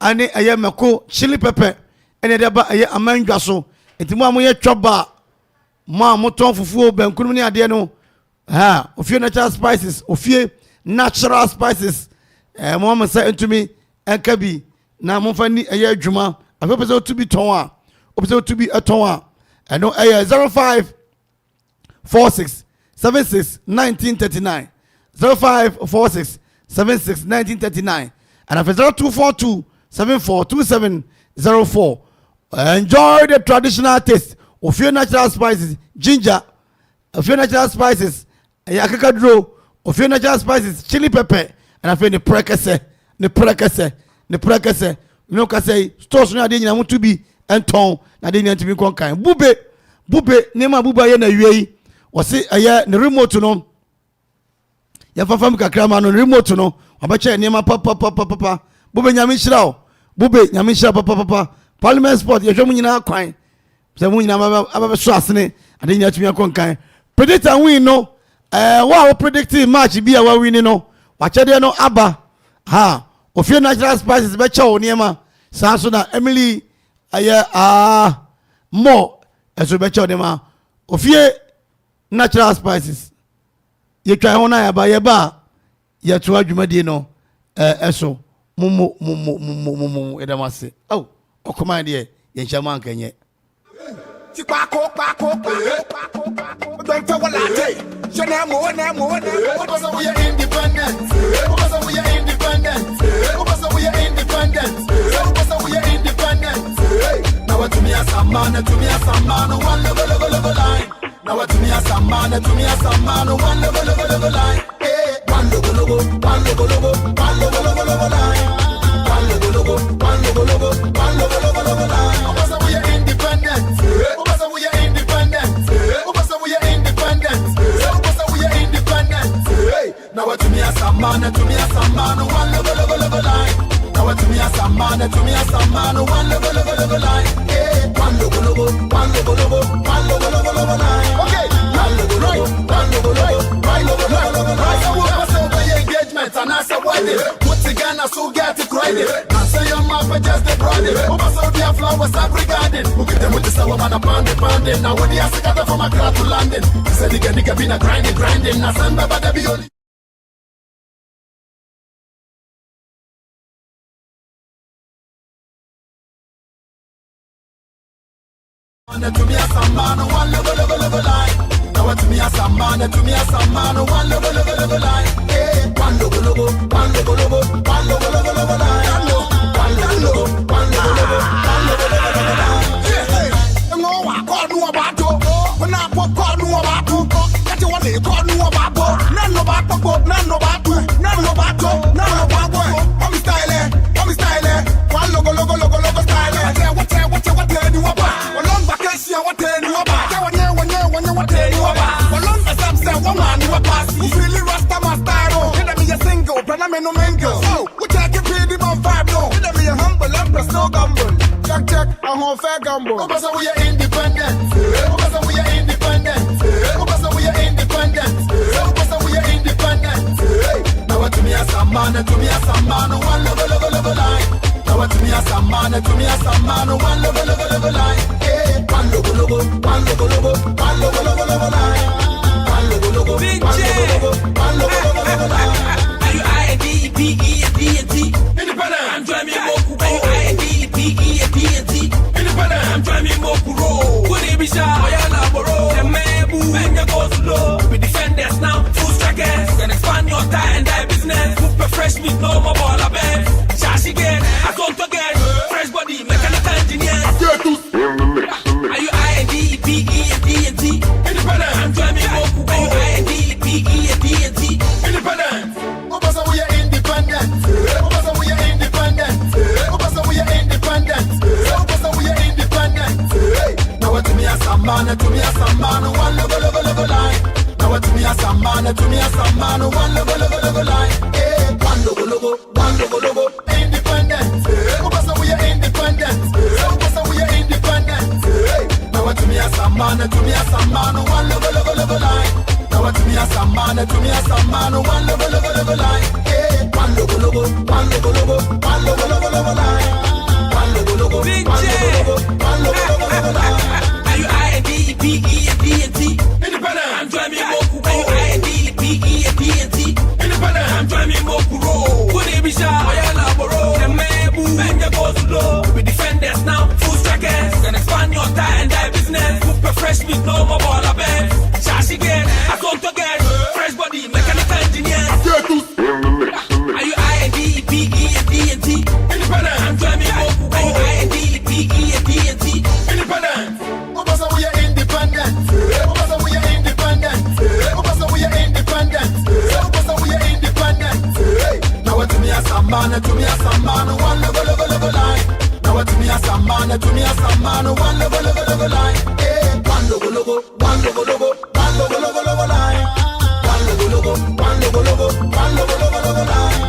ane aye meko chili pepper and the ba aye amandwa so enti mo amoye twoba ma moton fufuo bankunu ne ade no ofie natural spices mo am say entumi enkabi na mo fani aye adwuma afepese to be ton a opese to be aton a eno aye 05 46 76 1939 0546 76 1939 and after 0242 742704. Enjoy the traditional taste of your natural spices, ginger, of your natural spices, yakakadro, of your natural spices, chili pepper, and I feel the prekese. You know, can say stores na dey na to be and ton na dey to be konkan. Bube, nema buba ye na wiei. O se aye ne remote no. Ya fafam kakra ma no remote no. Obache nema papa. Bube nyame hira o. Bube nyame hira papa. Parliament sport ye hwemu nyina kwan. Se mu nyina aba so asene ade nya tumi konkan. Predictor win no. Wa predicting match bi a wa win no. Wa chede no aba. Ofie natural spices be cha oniema sa so na Emily aye more eso be cha oniema ofie natural spices ye twa ho na ya ba ye to adwumade no eso mumu edamase okoma de ye nchama nkanye Chipako, don't tell what I say. Shanamo, we are independent. We are independent. We are independent. Now to me as a man, one level line. Now to me as a man, one level line. One logo line. One logo line. We are independent. We are independent. Now to me as a man, one level line. Now to me as a man, one level line. One logo line. Okay, one logo line. So we'll pass over your engagement and I said what it. Put together so get it credit. And say your mouth for just the brother. Over so their flowers are regarded. Who get them with the sour man a pounding. Now when they are sick from a crowd to London. He said he can be a grinding. Now send back the beauty. To me as a man, one level line. Now to me as a man, one level line. One logo line. One logo line. No, I call no about when I pop call no about that's what they call no about none about I'm style. One logo style. What do you about? What tell you about? What tell you about? Well, long as I'm saying, one man you a pass. You feel it, Rasta Mastaro. Let me a single, but I'm no mango. So, which I can pay them on 5 no. Let me a humble, empress, no gumble. Check, I'm on fair gumble. We are independent. We are independent. We are independent. Now to me as a man, one level line. Now to me as a man, one level line. One logo line. One logo line. Are you INDPENDT? Independent. I'm driving Moku. Are you INDPENDT? Independent. I'm driving Moku. Would it be shy? The Mebu and your go slow. We defenders now, full strikers. Can expand your tie and die business. Cook fresh meat, no more ball of bed. Shash again, I don't again. Fresh body, mechanical engineer. Are you INDPENDT? Independent. I'm driving Moku. Are you INDPENDT? Independent. We are independent. We are independent. We are independent. Now to me as a man, one level line. Now to me as a man, one level line. One logo, independent. We are independent. me a some man, one love line. Now to me a some man, one love line. One logo, one logo, one logo line. One logo, one logo line. Are you INDPENDT? Independent. I'm driving Moku. Are you INDPENDT? Independent. I'm driving Moku. Could it be shy? I elaboro. The Mebu and the Bosulo. We defenders now, full strikers. Can expand your tie and die business. Put fresh meat, no more baller beds. Shash again, I don't forget. Fresh body, mechanical engineer. Are you INDPENDT? Independent. I'm driving Moku. Are you INDPENDT? Independent. Obasa, we are independent. Obasa, we are independent. Obasa, we are independent. Obasa, we are independent. Now to me a some man, one love line. Now to me a some man, one love line. One logo, one logo, one logo line. One logo, one logo, one logo line.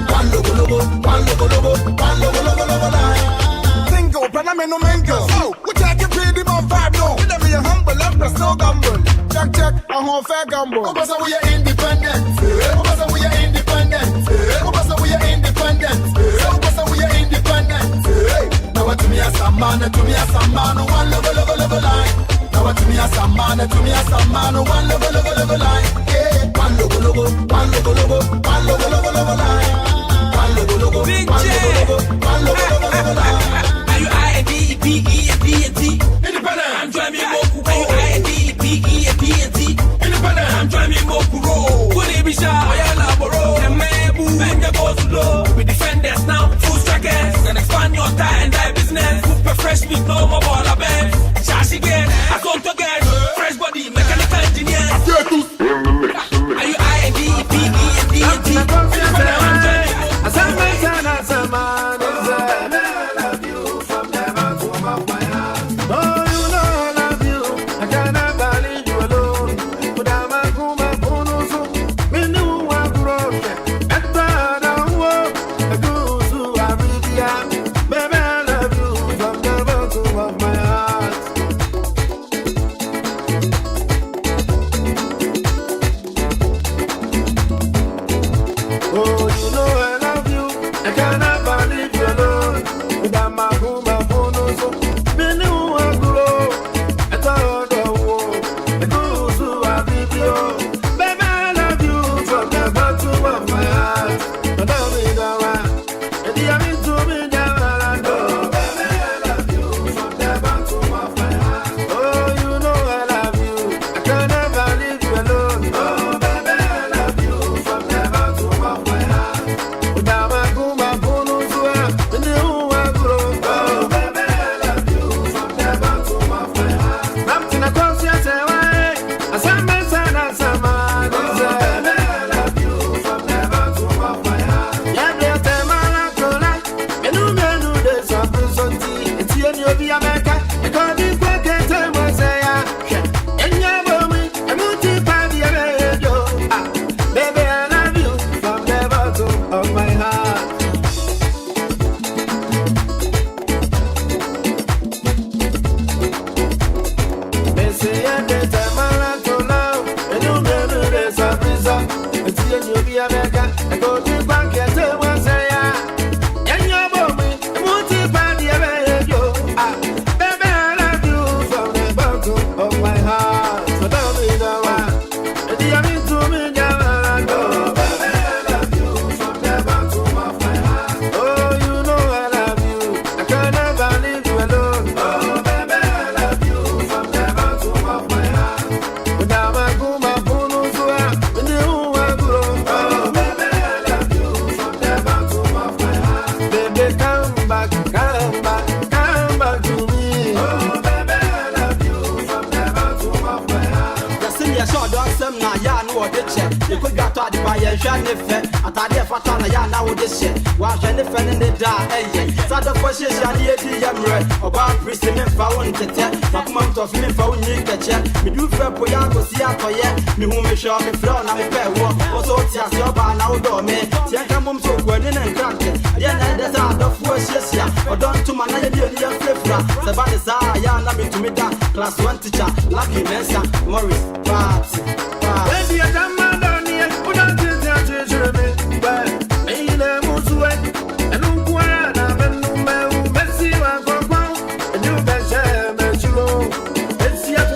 One logo, one logo, one logo line. Single, but I'm in no mango. Oh, which I can pay them on five no. We never be humble, I'm not so gamble. Check, I'm on fair gamble. Obasa, we are independent. Obasa, we are independent. Obasa, we are independent. Obasa, we are independent. Now to me a some man, one love line. Now to me a some man, one love line. One logo, one logo, one logo line. One logo, one logo line. Are you INDPENDT? Independent. I'm driving Moku. Are you INDPENDT? Independent. I'm driving Moku. Could it be shy? I elaboro. The Mebu and the Bosulo. We defenders now, full strikers. Can expand your tie and die business. Put fresh meat, no more baller beds. Shash again, I don't forget. Fresh body, mechanical engineer. Are you INDPENDT? Independent. I'm driving me yeah, there's a dog force, yes, yeah. Or don't to my idea, flavor. The body say, yeah, let me to me that class 1 teacher, Lucky Nessa, Morris, Babs. When the Adama down here, put on the treasure, but ain't a moose and Unquana, and Messi, and you bet, let's see a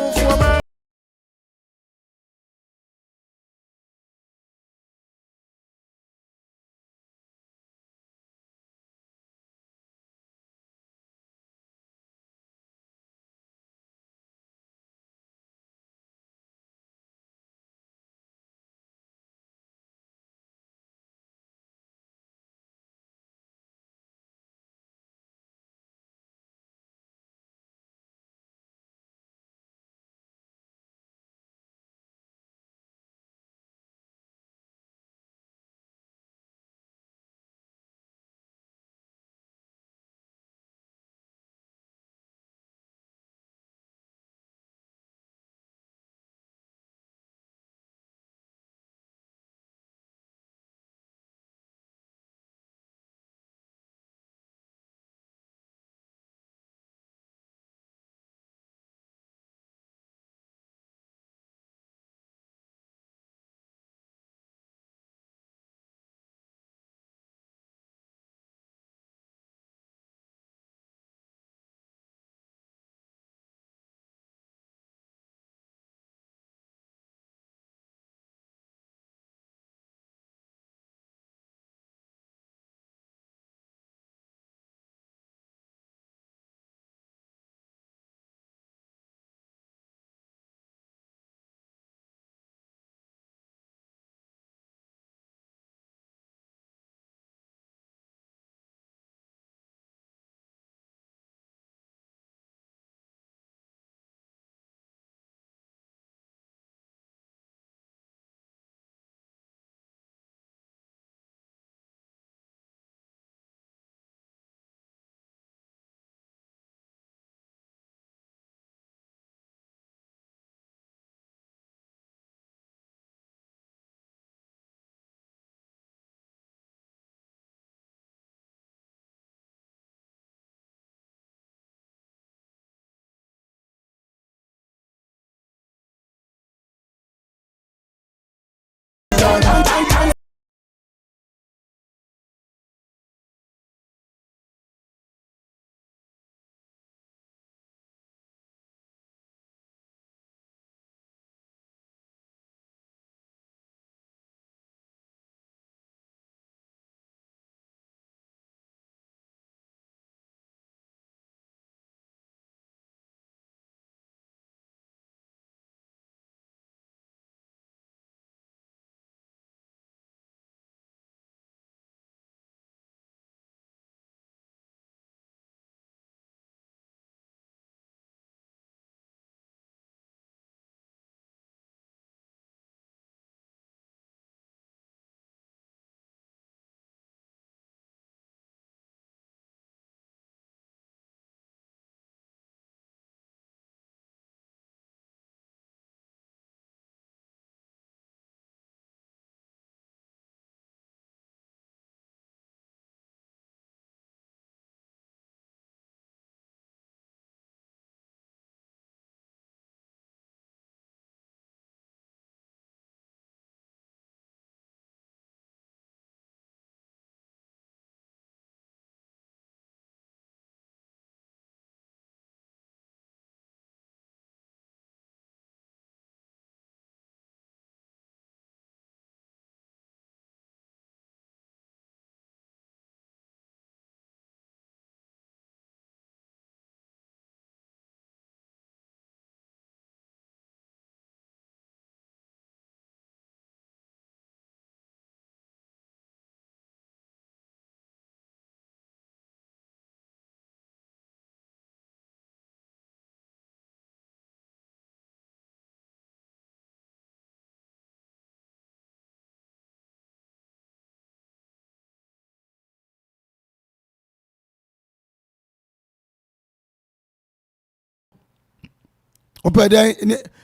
Ope den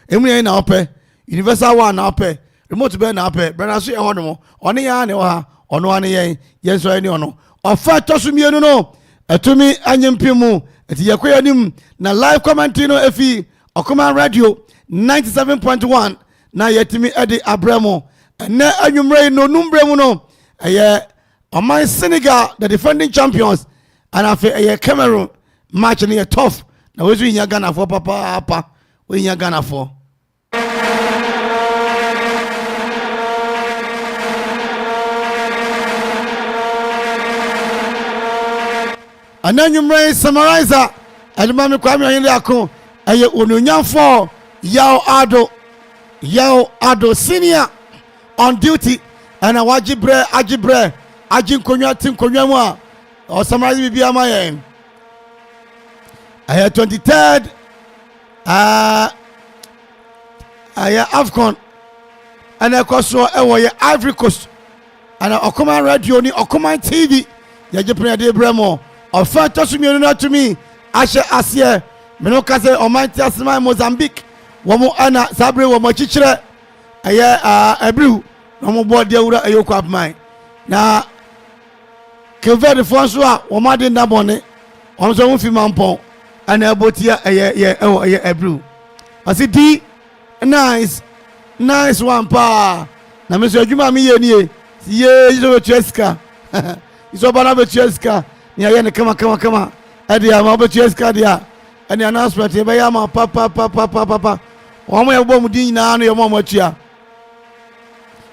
emu na ope universal one na ope remote be na ope brana so e ho no one ya ne wa ono ane yen yenso ani ono ofa tosumienu no atumi anyempimu eti yakoyanim na live commentary no efi Okuma Radio 97.1 na yetimi edi abramo na anwumre no numbremu no eye Oman Senegal the defending champions and afi eye Cameroon match ni tough na wezu nya Ghana for papa we nya Ghana for ananyumre summarizer adumami kwame oyende akon eye onunyanfo Yao Ado senior on duty and ajibre ajinkonwa tinkonwa mu a o summarize bibia mayen aya 23rd aya AFCON and ekoso ewo ye Ivory Coast and Okuma Radio ni Okuma TV ya jepre de bremo ofa tosumienu na to me ashe asie meno kase omanti asema Mozambique womo ana sabre womo chichire eye ebru no mo bo de wura ayo kwapman na Verde fonso a womo de ndabone onso mo fi mampon ana abotia eye ebru asi di nice one pa na me so adwuma me ye nie ye iso betueska iso bana betueska ni aye ne kama ade ama betueska dia ani announcement e be ya ma papa omo ya bo mu din na no ye mo atua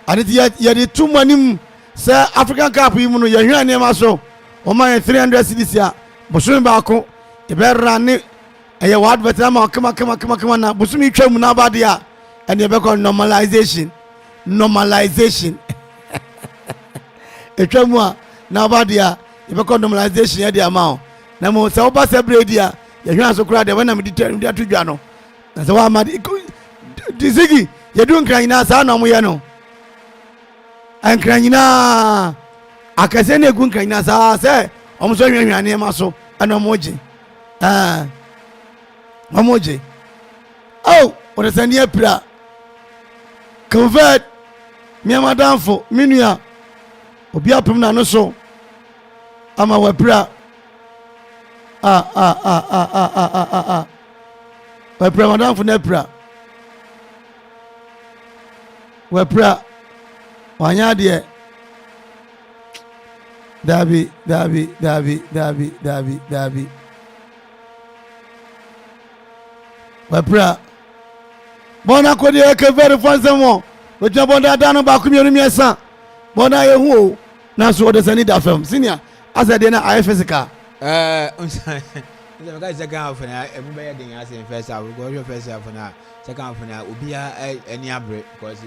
ani ye de tumanim se African Cup yi mu no ye hwan ne ma so o ma 300 cedis ya bosun ba ko e be rane eye ward veteran ma kama na bosun twam na ba dia ani e be ko normalization e twam a na ba dia e be ko normalization ya dia ma o na mo se oba se bredia ye hwan so kura de when am di atudwa no na se wa ma dizigi ye du nkran nyina sa na mo ye no ankran nyina akase na egu nkran nyina sa se omo so hwanhwane ma so ana moje mamoje oh ora sani apira convert mi amadamfo minua obi apem na no so ama wapira wapira madamfo na apira wapira wanya de dabi wapira bona ko de ke very fansemo oja bona da no ba ku mienu miesa bona ye hu na so de sani da fam senior asa de na physical the guys second half na everybody dey as in first half go your first half na second half na obia any break because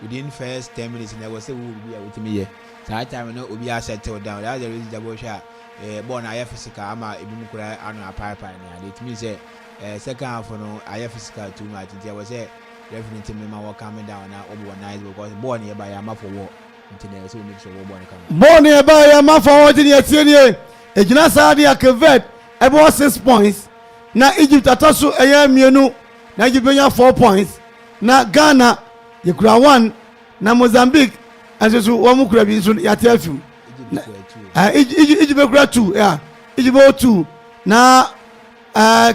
within first 10 minutes there was say we be with me here that time no obia settle down that's the reason double shot ball na physical ama ebimu kura anu pipeline na it means say second half no physical too much there was say referee me ma work coming down na obo nice because ball nearby am for war until there so make sure ball come ball nearby am for what in your nie ejina saadi akvet ebo 6 points na Egypt ataso mienu na Egypt benya 4 points na Ghana yekura 1 na Mozambique asesu wo mukura bi so ya tafim Egypt bekura 2 yeah Egypt 2 na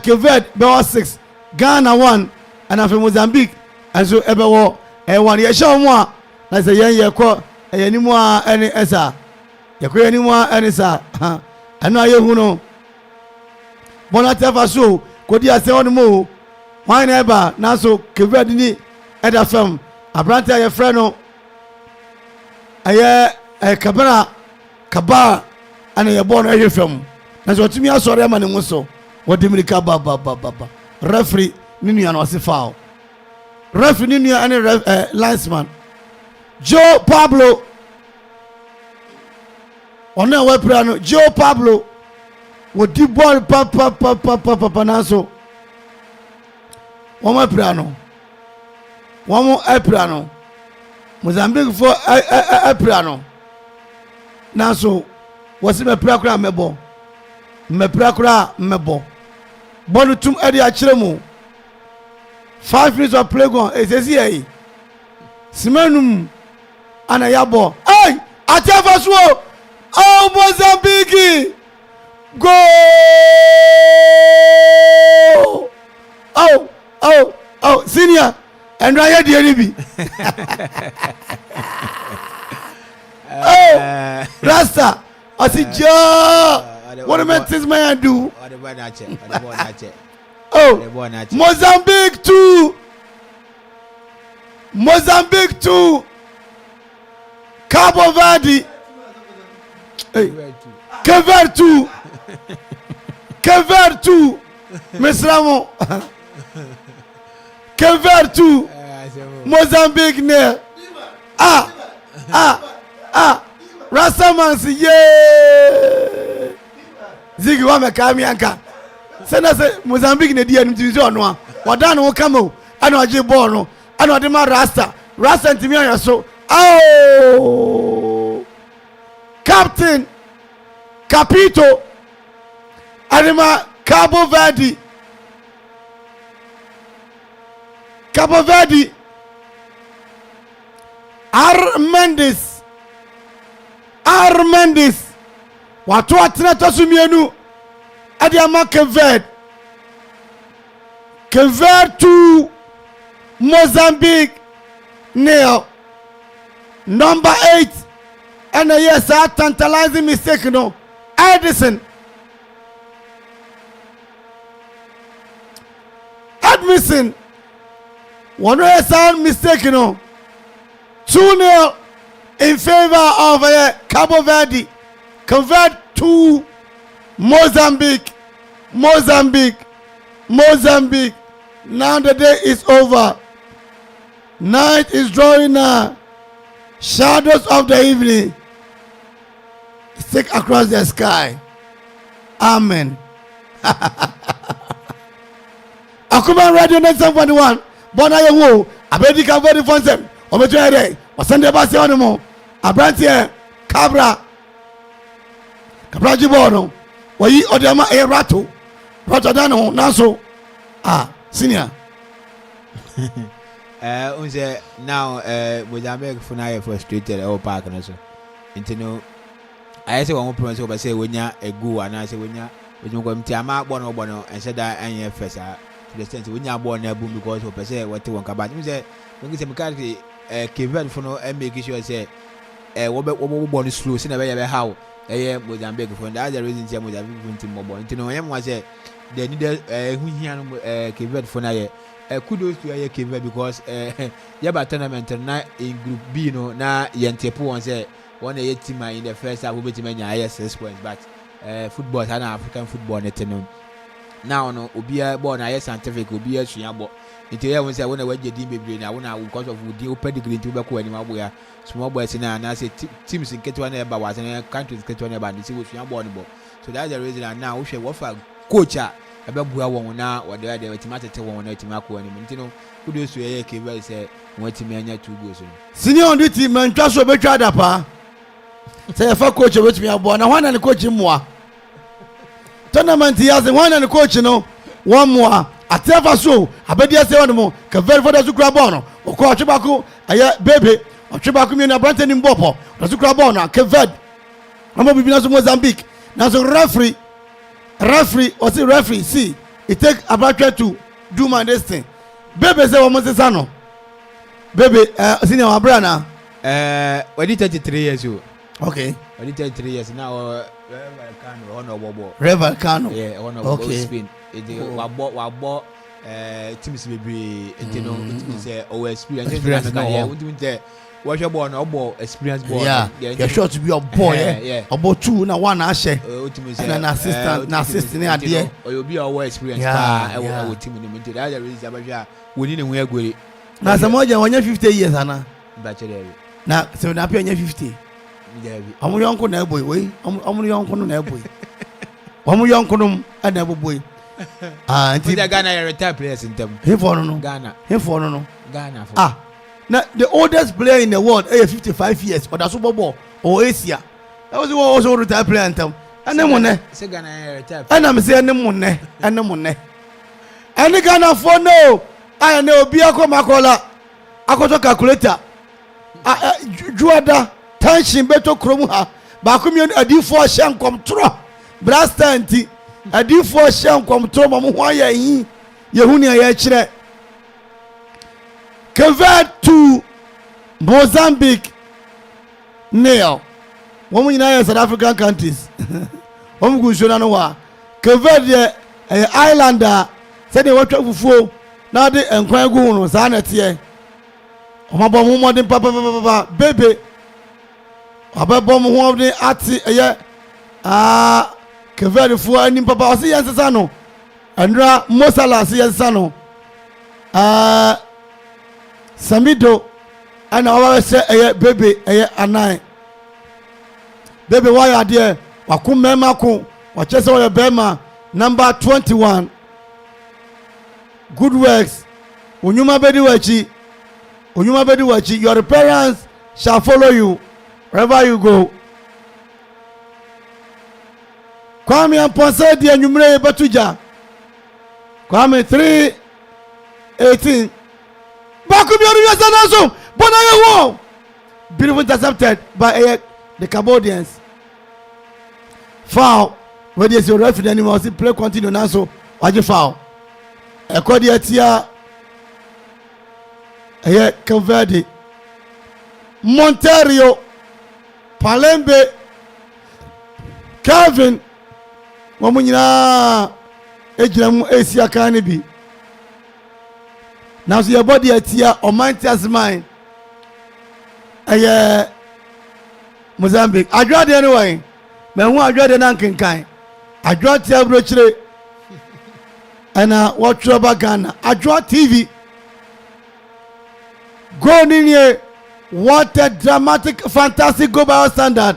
Keved be 6 Ghana 1 and afi Mozambique aso ebewo 1 ye sha mo a na se yen ye ko eyanimu a ene esa ye ko yanimu a ene sa anu ayehu no bona tefa so kodi ase on mo wan na eba na so Keved ni eda fam abrante aye frɛ no aye kaba ana ye bɔ no aye fam na so tumi asɔre ama ne mu so wodi mirika ba referee ni nua no se foul referee ni nua ane linesman Joe Pablo ona we pra no Joe Pablo wodi ball pa na so wọ́n pra no wọ́n pra no Mozambique for pra no na so wọ́n me pra kura mebo ball tum edi akire mu 5 minutes of play gone ezezi yi simanum ana yabo Atiafa so. Oh, Mozambique. Go. Oh, senior. And Raya Diaribi. Oh, Rasta. I said, Joe. What am I this man do? Oh, Mozambique 2. Mozambique 2. Cabo Verde. Hey. Kever 2. Kever 2. Miss Ramo. Kever 2. Mozambique ne. Rastaman si ye. Zigi wa mekami anka. Sena se Mozambique ne dia ntimisi ono a. Wada no kamo. Ana oje ball no. Ana ode ma Rasta. Rasta ntimi anya so. Oh. Captain Capito Anima Cabo Verde. Cabo Verde. R. Mendes. Watu atina tosumienu. Adiama Keved. Keved to Mozambique. Nil. Number 8. And yes, a tantalizing mistake, no. Edmison. One sound mistake, no. 2-0 in favor of Cabo Verde. Convert to Mozambique. Now the day is over. Night is drawing now. Shadows of the evening stick across the sky. Amen. Akuma Radio 97.1. Bona yewo. Abedi ka very fun sem. Ometo ere. Osande ba se onimo. Abrantie Cabra jibono. Oyi odema e rato. Rato dano nanso. Senior. Unse now Mozambique for now frustrated all park and so. Intino I say one promise over say when ya a go and I say when you go to Ama Bono and said that I am first to the extent when you are born a boom because of say what you want about you say when you say mechanically Kevin for no and make sure say what born slow in a way how Mozambique for the other reasons Mozambique went to mobile. Intino I was say they need Kevin for now. Kudos to your Kevin because yaba tournament na in group B no na yentepo on say one a team in the first half will be many 6 points but football and African football net no now no obia born na scientific obia suabo into here when say when we dey bebre na wona because of we open the green to be ko anima boya small boys na say teams in ketwa na eba was countries ketwa na eba dey say we suabo no bo so that's the reason now we share what for coach ababua won na wode dey wetimate won na wetimako ani ntino kudos to ye Kevin say wetimi anya 2 goals. Senior on the team man twa so betwa da pa. Say fa coach wetimi abo na hwan na the coach moa. Tournament here say hwan na the coach no one moa. Atiafa so abedi say one mo ka very for the sukra ball no. Okọ Twebako aye bebe. Twebako mi na brante ni mbopo. The sukra ball na Kevin. Amo bibi na so Mozambique. Na so referee or see referee see it take about to do my this thing. Baby say what must say no. Baby senior abra na we did 33 years old. Okay. We did 33 years now Reval Cano. Yeah, one of Spain. It was teams be you know it is our experience. What your born or experience born? Yeah, you're sure to be a boy. Yeah, about 2 na 1 ashe. And an assistant near there. Or you'll be our experience. Yeah, our team in the minute. That's the reason we didn't wear good. Now, some more than 50 years, Anna. Bachelor. Now, so now, 50. I'm a young boy. I'm a young boy. I'm a young boy. Ghana retired players in them. He for no Ghana. He for no Ghana. Now the oldest player in the world, 55 years, or the Super Bowl or Asia. That was also retired player in them. And then one, say Ghana retired. And I'm saying no money, and no money. And the Ghana for no. I know Biako Makola. I got a calculator. Juada tension beto kromu ha ba ko mi adifo hye nkomtro brastanti adifo hye nkomtro mo ho aye yi yehuni aye kire Verde to Mozambique nil womu nyina South African countries womu gushona no wa Verde islander say they watwa fufuo na de enkwan gu no sa na tie omabo mo modern papa bebe ababo mo ho de ati Verde fu ani papa o se yensesa no andra mosala se yensesa no Samido ana wa se bebe anan bebe wa ya de wakum mema ko wa chese wa bema number 21 good works onyuma bedi wachi your parents shall follow you wherever you go Kwame Amponse di anyumre batuja Kwame 3:18 Bakum yoru yasanaso bona yewo beautiful intercepted by the Cambodians foul where there is your referee anymore see play continue now so waje foul ekodi atia Verde Monterio Palembe Calvin wamunyina ejiramu esia kan bi now so your body atia omantias mine Mozambique adwa de anyway me hu adwa de nan kenkan adwa tia bro chire ana watch ba Ghana adwa TV go ninye what a dramatic fantastic go by our standard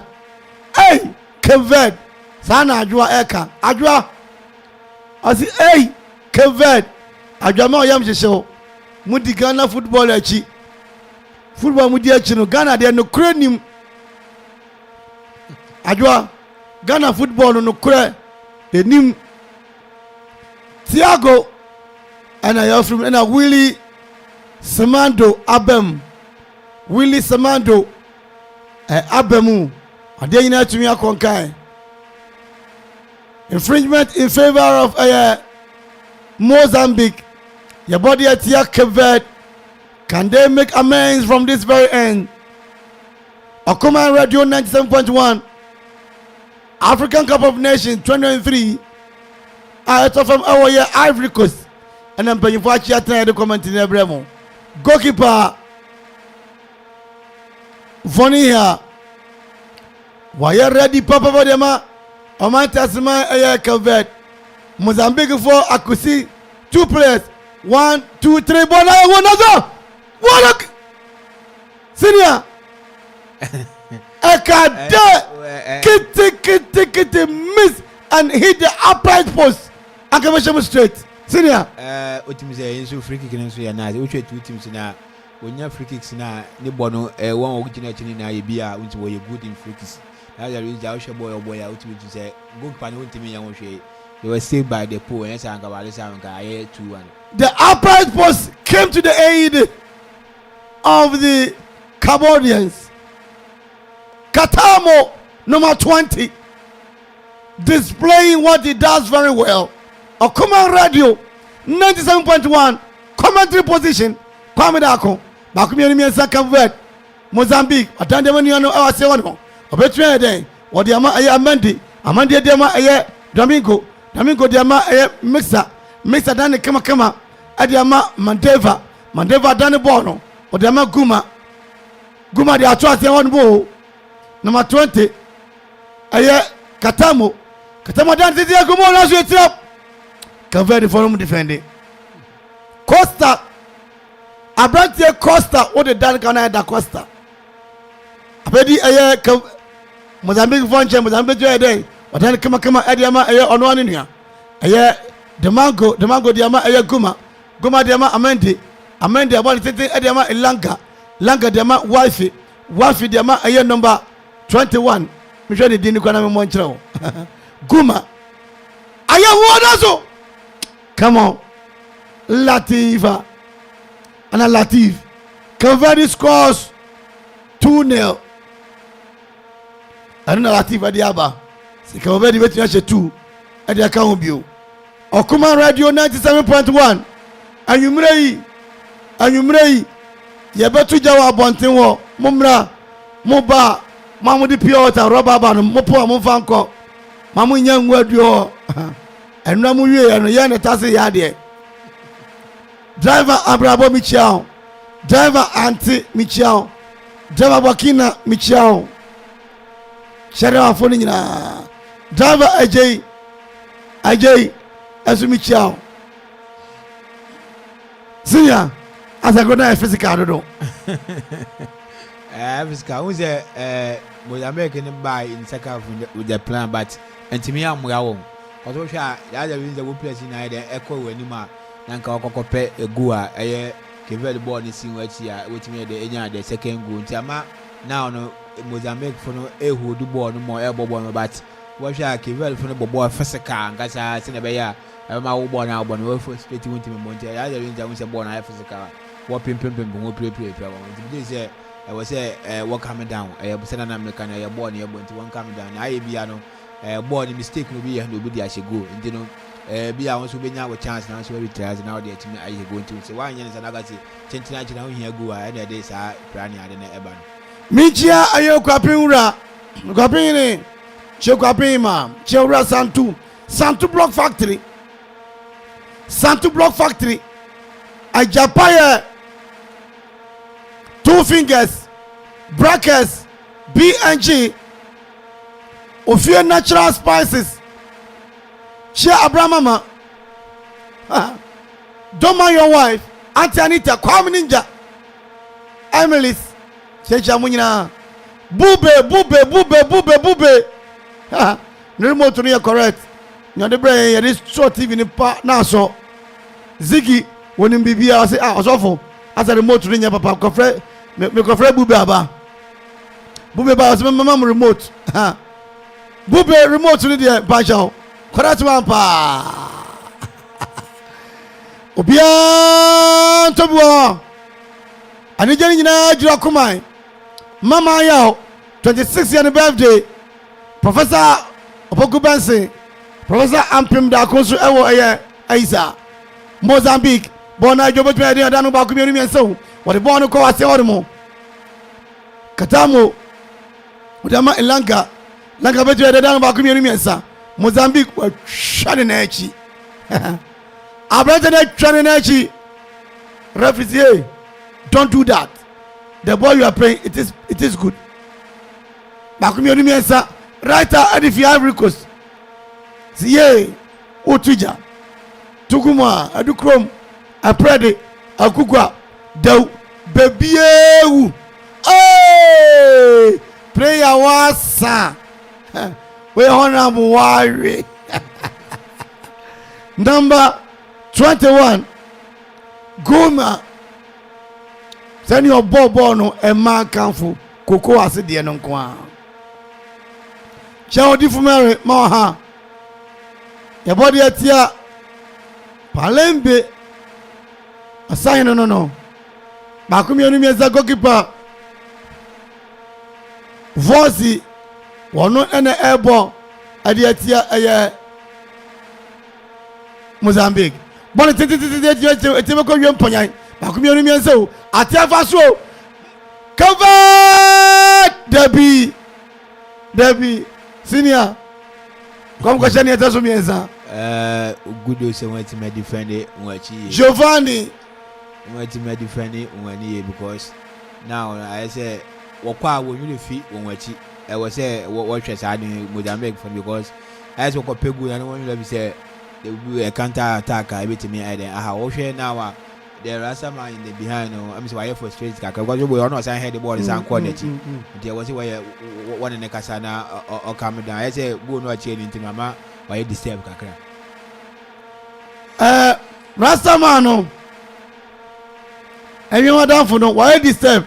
hey Verde sana adwa eka adwa asi hey Verde adwa ma oyam hyehyeo mudi Ghana football achi football mudi achi no Ghana de no kranim adwa Ghana football no kra enim Thiago ana ya from ana Willie Samando Abem Willie Samando Abemu ade nyina tumi akonkan infringement in favor of Mozambique. Your body at Verde. Can they make amends from this very end? Akoma Radio 97.1 African Cup of Nations 2023 out from our year Ivory Coast and I'm paying for the comment in Ebremo. Goalkeeper Vonia why you ready Papa Badema Omantasma Verde Mozambique for Akusi 2 players 1 2 3 one another what senior Ekade kitty miss and hit the upright post Akabasham straight senior teams so free kick so ya na which two teams na onya free kicks na ne bono one original chini na ye bia unti we good in free kicks na ya reach out boy out to say goalkeeper no team ya won hwe they were saved by the pole and say Ankabale say 2-1. The upright post came to the aid of the Cambodians. Katamo number 20 displaying what he does very well. Akoma Radio 97.1 commentary position Kwame Dako Bakumi enemy Verde Mozambique atande manu no awase wono obetwe den wodi ama Amandi de ama Domingo de ama mixer dan kama ade ama Mandeva dan bono wodi ama Guma de atwase won bo number 20 Katamo dan tete Guma na so etrap Verde forum defending Costa Abrantie Costa what the dan kana da Costa abedi Mozambique vonche Mozambique dey wadan kama adiama ono anua Demango diama Guma diama Amandi about tete adiama Langa diama wife diama number 21 me hwe di ni kwana me monchero Guma wonazo come on Latifa and Latif Verde scores 2-0 ɛno narrative ɛde aba sika wɔbɛde bɛtumi ahyɛ 2 ɛde aka ho bio ɔkoma radio 97.1 anwummerɛ yi yɛbɛto gya wɔ abɔnten wɔ mommra moba ma mode pure water rɔba ba no mopo a momfa nkɔ ma monya ngu aduo hɔ ɛnora mo wie no yɛ ne tase yɛ adeɛ driver abrabɔ mekyia ho driver ante mekyia ho driver bakina mekyia ho hyɛrɛ wafo no nyinaa driver agyei ɛso mekyia ho senior asako na physical dodo physical who say Mozambique in buy in second with the plan but ntimi amura won oto hwa ya da win the go place na dey echo wanima na nka okokope egu a eye kevel ball ni sin wachi a wetimi dey enya the second goal nti ama now no Mozambique for no hold ball no more e bobo no but wo hwa kevel for no bobo physical nka sa se na be ya ma wo ball na ball no first play wintimi monte ya da win the win ball na physical wo pim wo play nti be say I was what coming down. I have said an American, I am born here, but one coming down. I be born a mistake will be and nobody I should go. And you know, be I also been now a chance now, so every tries now they to me. I going to say, why is another 29 now here go ahead days are planning at an Eban. Michia Akropong-Akuapem, Akuffo, Akropong-Akuapem, Chewra Santu Block Factory, Ajapaya. 2 fingers, brackets, BNG, Ofia natural spices. Share Abramama. Don't mind your wife, Auntie Anita, Kwame Ninja, Emily's, Checha Munina, Bube. No remote to me correct. Now the brain is short TV in part now so. Ziggy, when in BB, I say, I was awful. As a remote to me, Papa, me kofre bube aba so mama remote ha bube remote ni de passion correct man pa obia tobo ani jeni nyina jira kumai mama ya 26 year birthday professor Opokubense professor Ampim da konso ewo eye Aisa Mozambique bona jobo twa de adanu ba kumiri menso what the born call us ormo Katamo udama Lanka betu ya dada ba kumiri mensa Mozambique wa shane na echi abrata na shane na echi referee don't do that the ball you are playing it is good ba kumiri mensa right at the Ivory Coast siye otuja tukuma adukrom aprede akugwa daw bebiewu player wasa we honorable worry number 21 Goma send your ball no e man kanfo koko ase de no nko a chaudi fumere ma ha ya body atia Palembe assign no bakumi onu mieza goalkeeper Vozi wono ene airborne ade atia eye Mozambique bon tete ko wiem ponyan bakumi onu mieza o atia fa so cover Debi senior kom ko chani eta so mieza good say want to defend it Giovanni want to defend it because now I say wakwa when you fit when wachi I was say what was adding Mozambique for because as we pegu and when you say there will be a counter attack I bet me either aha okay now there are some in the behind I'm so I frustrated because we are not saying head the ball is quality there was where one in the kasana or coming down I say go no change into mama why disturb kakra Rastamano everyone down for no why disturb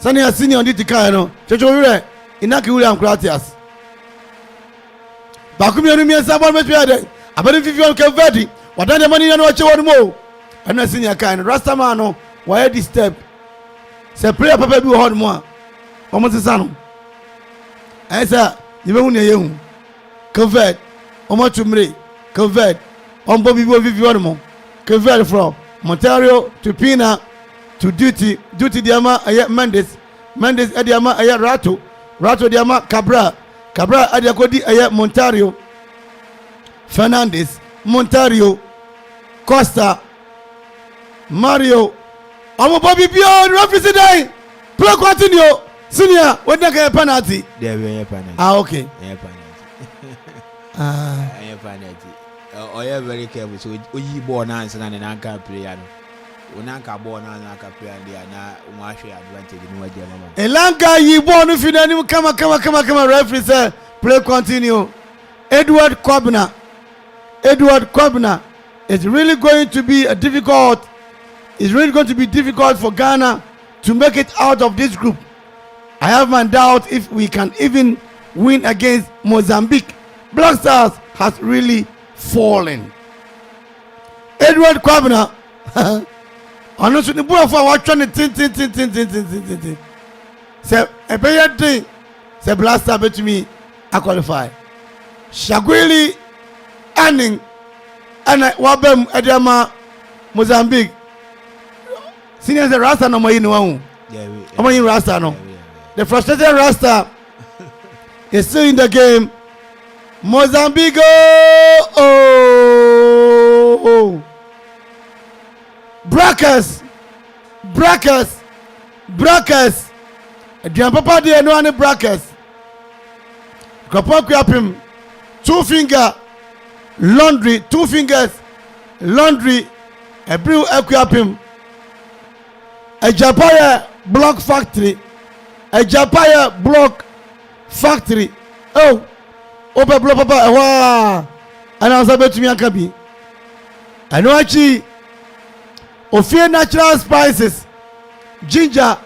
senior on the car no chocho wure inaki William Cratias bakumi onu mi esa ball metu ade abani Vivian Verde wadan the money no che won mo ana senior car no Rastamano why disturb say player papa bi ho mo a omo sesa no Esa you be hu Verde omo tumre Verde on Bobby Viviormo Verde from Montario to Pina to duty diama aya Mendes adiama aya Rato diama Cabra adiakodi aya Montario Fernandes Montario Costa Mario omo Bobby Bio represent play continue senior when the penalty there be penalty okay penalty oya very careful so oyi ball na answer na anka player no onanka ball na anka player dia na umahwe advantage ni waje mama Elanga yi ball no finani kama referee say play continue. Edward Kobna is really going to be difficult. It's really going to be difficult for Ghana to make it out of this group. I have my doubt if we can even win against Mozambique. Black Stars has really fallen. Edward Kobna honestly the boy for watching it tin say a better thing say Black Stars bet me I qualify. Shagwili Anning and Wabem Adama Mozambique. Senior the Rasta no more in one. Yeah, Rasta no. The frustrated Rasta is still in the game. Mozambique. Oh. Brackers. Papa there no any brackers. Akropong-Akuapem 2 fingers laundry Ebrew Akuapem Ejapaya block factory oh open block papa wow and answer bet me akabi I know actually ofie natural spices ginger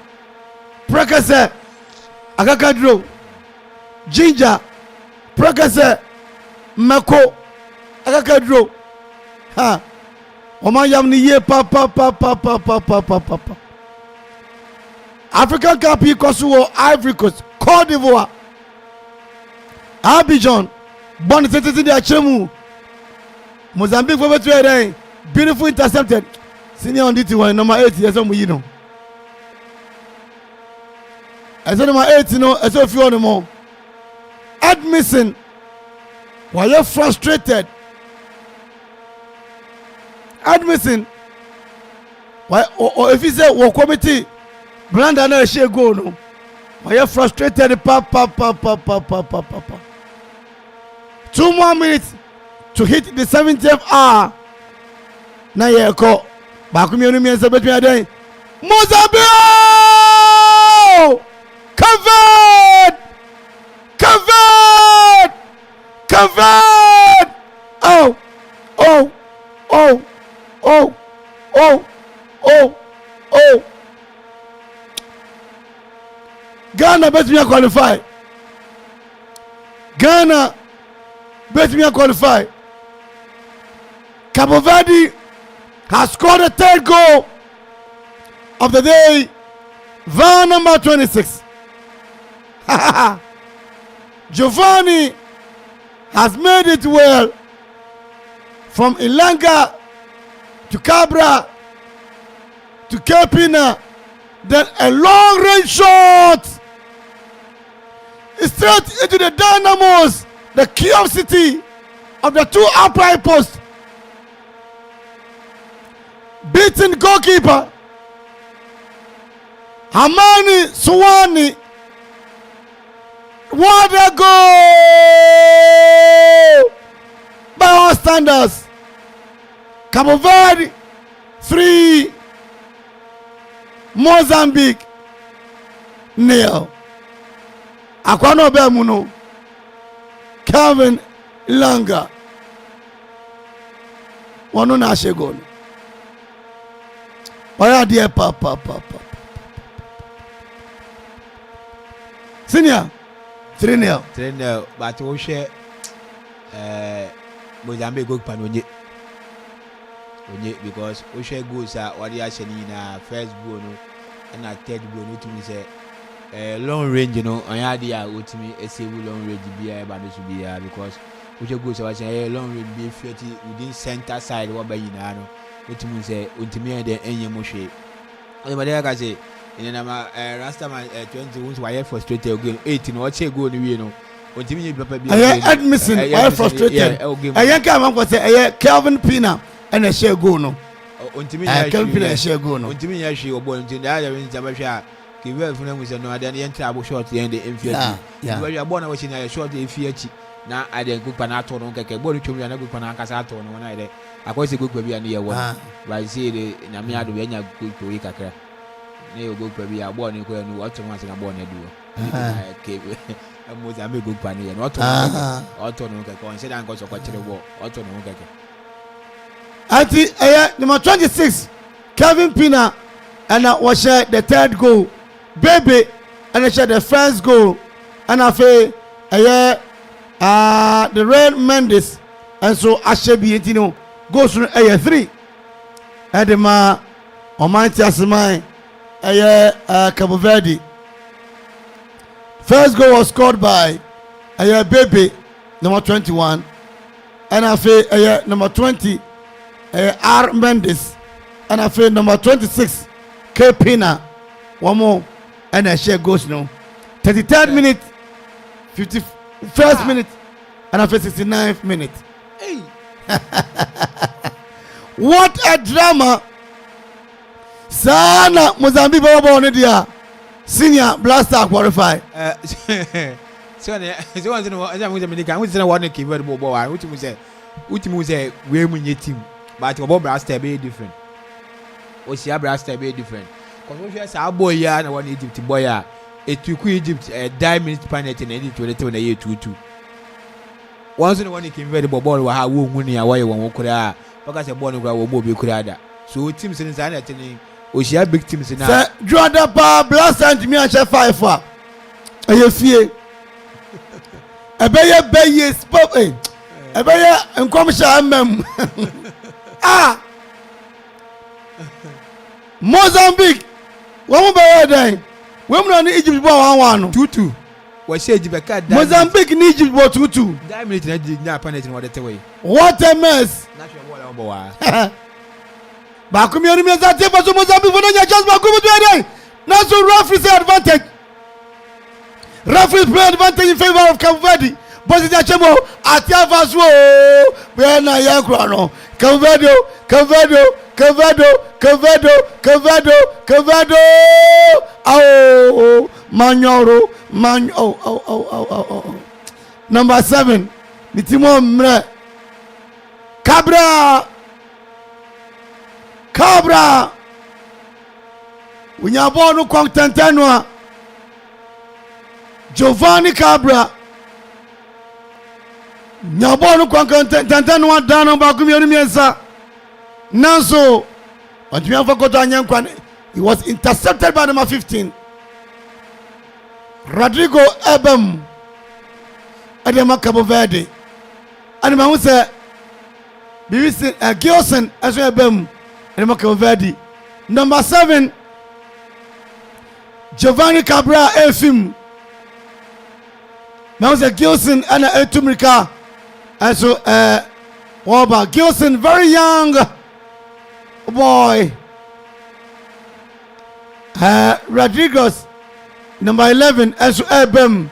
prekase akakadro ginger prekase mako akakadro ha Oman yam ni ye pa African Cup Kosovo Ivory Coast Côte d'Ivoire Abidjan bon c'était de achemu Mozambique for betu ere beautiful intercepted senior on DT one number 8 yeso mu yi no as number 8 no as if you on more admission why you frustrated admission why or if you say what committee Brandon na share go no why you frustrated pa 2 more minutes to hit the 70th hour na ye ko ba ku mi onu mi ense betwi adan Mozambique covered oh Ghana bet me qualify. Cabo Verde has scored a 3rd goal of the day. VAR number 26. Giovanni has made it well from Ilanga to Cabra to Kepina. Then a long range shot straight into the dynamos, the curiosity of the 2 upright posts. Beating goalkeeper Hamani Suwani. What a goal by our standards. Cabo Verde 3, Mozambique 0. Akwano Bemuno Calvin Langa wano na ashego no waya de pa senior 3-0 but we share Mozambique go panonye because we share goals what they actually na first goal no and 3rd goal no to say long range no anya dey otimi save long range bia ba no so bia because we go say wa long range be fiati within center side what by yina no otimi say otimi dey enye mo hwe e ba dey ka say in na Rastaman 20 wins why frustrated again 18 no che go no wie no otimi ye papa bia admission why frustrated ayen ka man ko say Kelvin Pina and a share go no ontimi ya Kelvin Pina share go no ontimi ya hwe obo ntimi da ya win jaba hwe a ke we funa mu say no ade na enter abo short yen de enfiachi we ya bo na we na short enfiachi na ade group na ato no keke bo twom ya na group na akasa ato no na ide akwese group bia na ye wo ba say de na me ado we nya group yi kakra na ye group bia bo ni ko no ato no ase na bo na duo ke Mozambique group na ye no ato no keke on say dan ko so kwa kire bo ato no keke anti number 26 Kelvin Pina and was share the third goal baby and share the first goal and afa the Red Mendes and so Ashebi Etino goes to 3 Edema Omanti Asimai Cabo Verde. First goal was scored by baby number 21 and afa number 20 R Mendes and afa number 26 K Pina one more and a share goes no 33rd minute 51st minute and after 69th minute. Hey. What a drama! Sana Mozambique baba on dia senior blaster qualify. So once no I am Dominican we say one keyword bobo wa which mu say we mu nye team but bobo blaster be different. O sia blaster be different. Cause we say say boy ya na one Egypt boy ya etuku Egypt diamond penalty na Egypt we tell na ye 2-2. Once no one came very bobo wa ha wo hunu ya wa ye won kura because say ball no kura wo bo be kura da. So teams in Zania tell o sia big teams na. Say Jordan pa blast and me and 5 for. Aye fie. Ebeye beye spop ebeye enkomsha amem. Ah. Mozambique. Wọ́n bẹ̀rẹ̀ dẹ̀ wọ́n mú ní Egypt bọ̀ 1-1 2-2 wọ́n ṣe Egypt ká dá Mozambique ní Egypt bọ̀ 2-2 diamond na di ní apánẹ́tì ní wọ́n dẹ̀ tẹ́wọ́ what a mess. national ball àwọn bọ̀ wá. Baako mi ẹni ẹ̀sán tí ẹ bọ̀ sọ Mozambique fún ọ̀nyà chance baako mi tó ẹ̀ dẹ̀ náà so referee say advantage referee play advantage in favour of Cabo Verde bọ́sì ní àkyẹ́mọ́ àti àfàsù ooo bẹ́ẹ̀ náà yẹ kúrò nù Cabo Verde o Cabo Verde o Cabo Verde o Cabo Verde o Cabo Verde o Cabo Verde o awo manyoro number 7 ní tí mo mìíràn Cabra wònyà bọ́ọ̀lù kọ́ tẹ̀ntẹ̀nù a Giovanni Cabra nya bọ́ọ̀lù kọ́ tẹ̀ntẹ̀nù a dáná baako mìíràn mìíràn nanso ọ̀túnmí afọ́kọ́tọ̀ anyankwa he was intercepted by number 15 Rodrigo Ebem Edema Cabo Verde and ma say BBC Gilson as Ebem Edema Cabo Verde number 7 Giovanni Cabral Efim ma say Gilson and Etumrika and so Waba Gilson very young boy Rodriguez number 11 as Ebem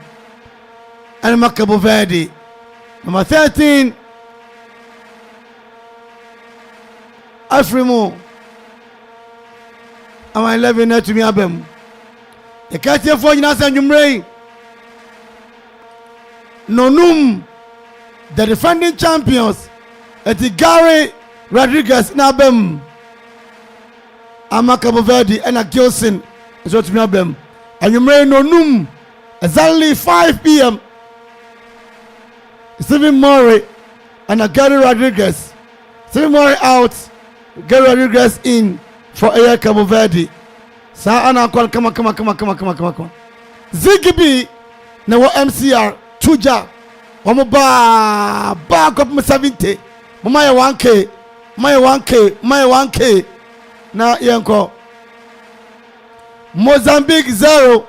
and Cabo Verde number 13 Afrimo number 11 to me Ebem the catcher for Yinasa Numrei Nonum the defending champions at the Gary Rodriguez Nabem Cabo Verde and a Gilson is what me abem and you may no num exactly 5 p.m. Stephen Murray and a Gary Rodriguez. Stephen Murray out, Gary Rodriguez in for a Cabo Verde. Sa ana call come on. Zigibi na wo MCR Tuja. Omo back up 70. Mama 1K. My 1K. Na yanko Mozambique 0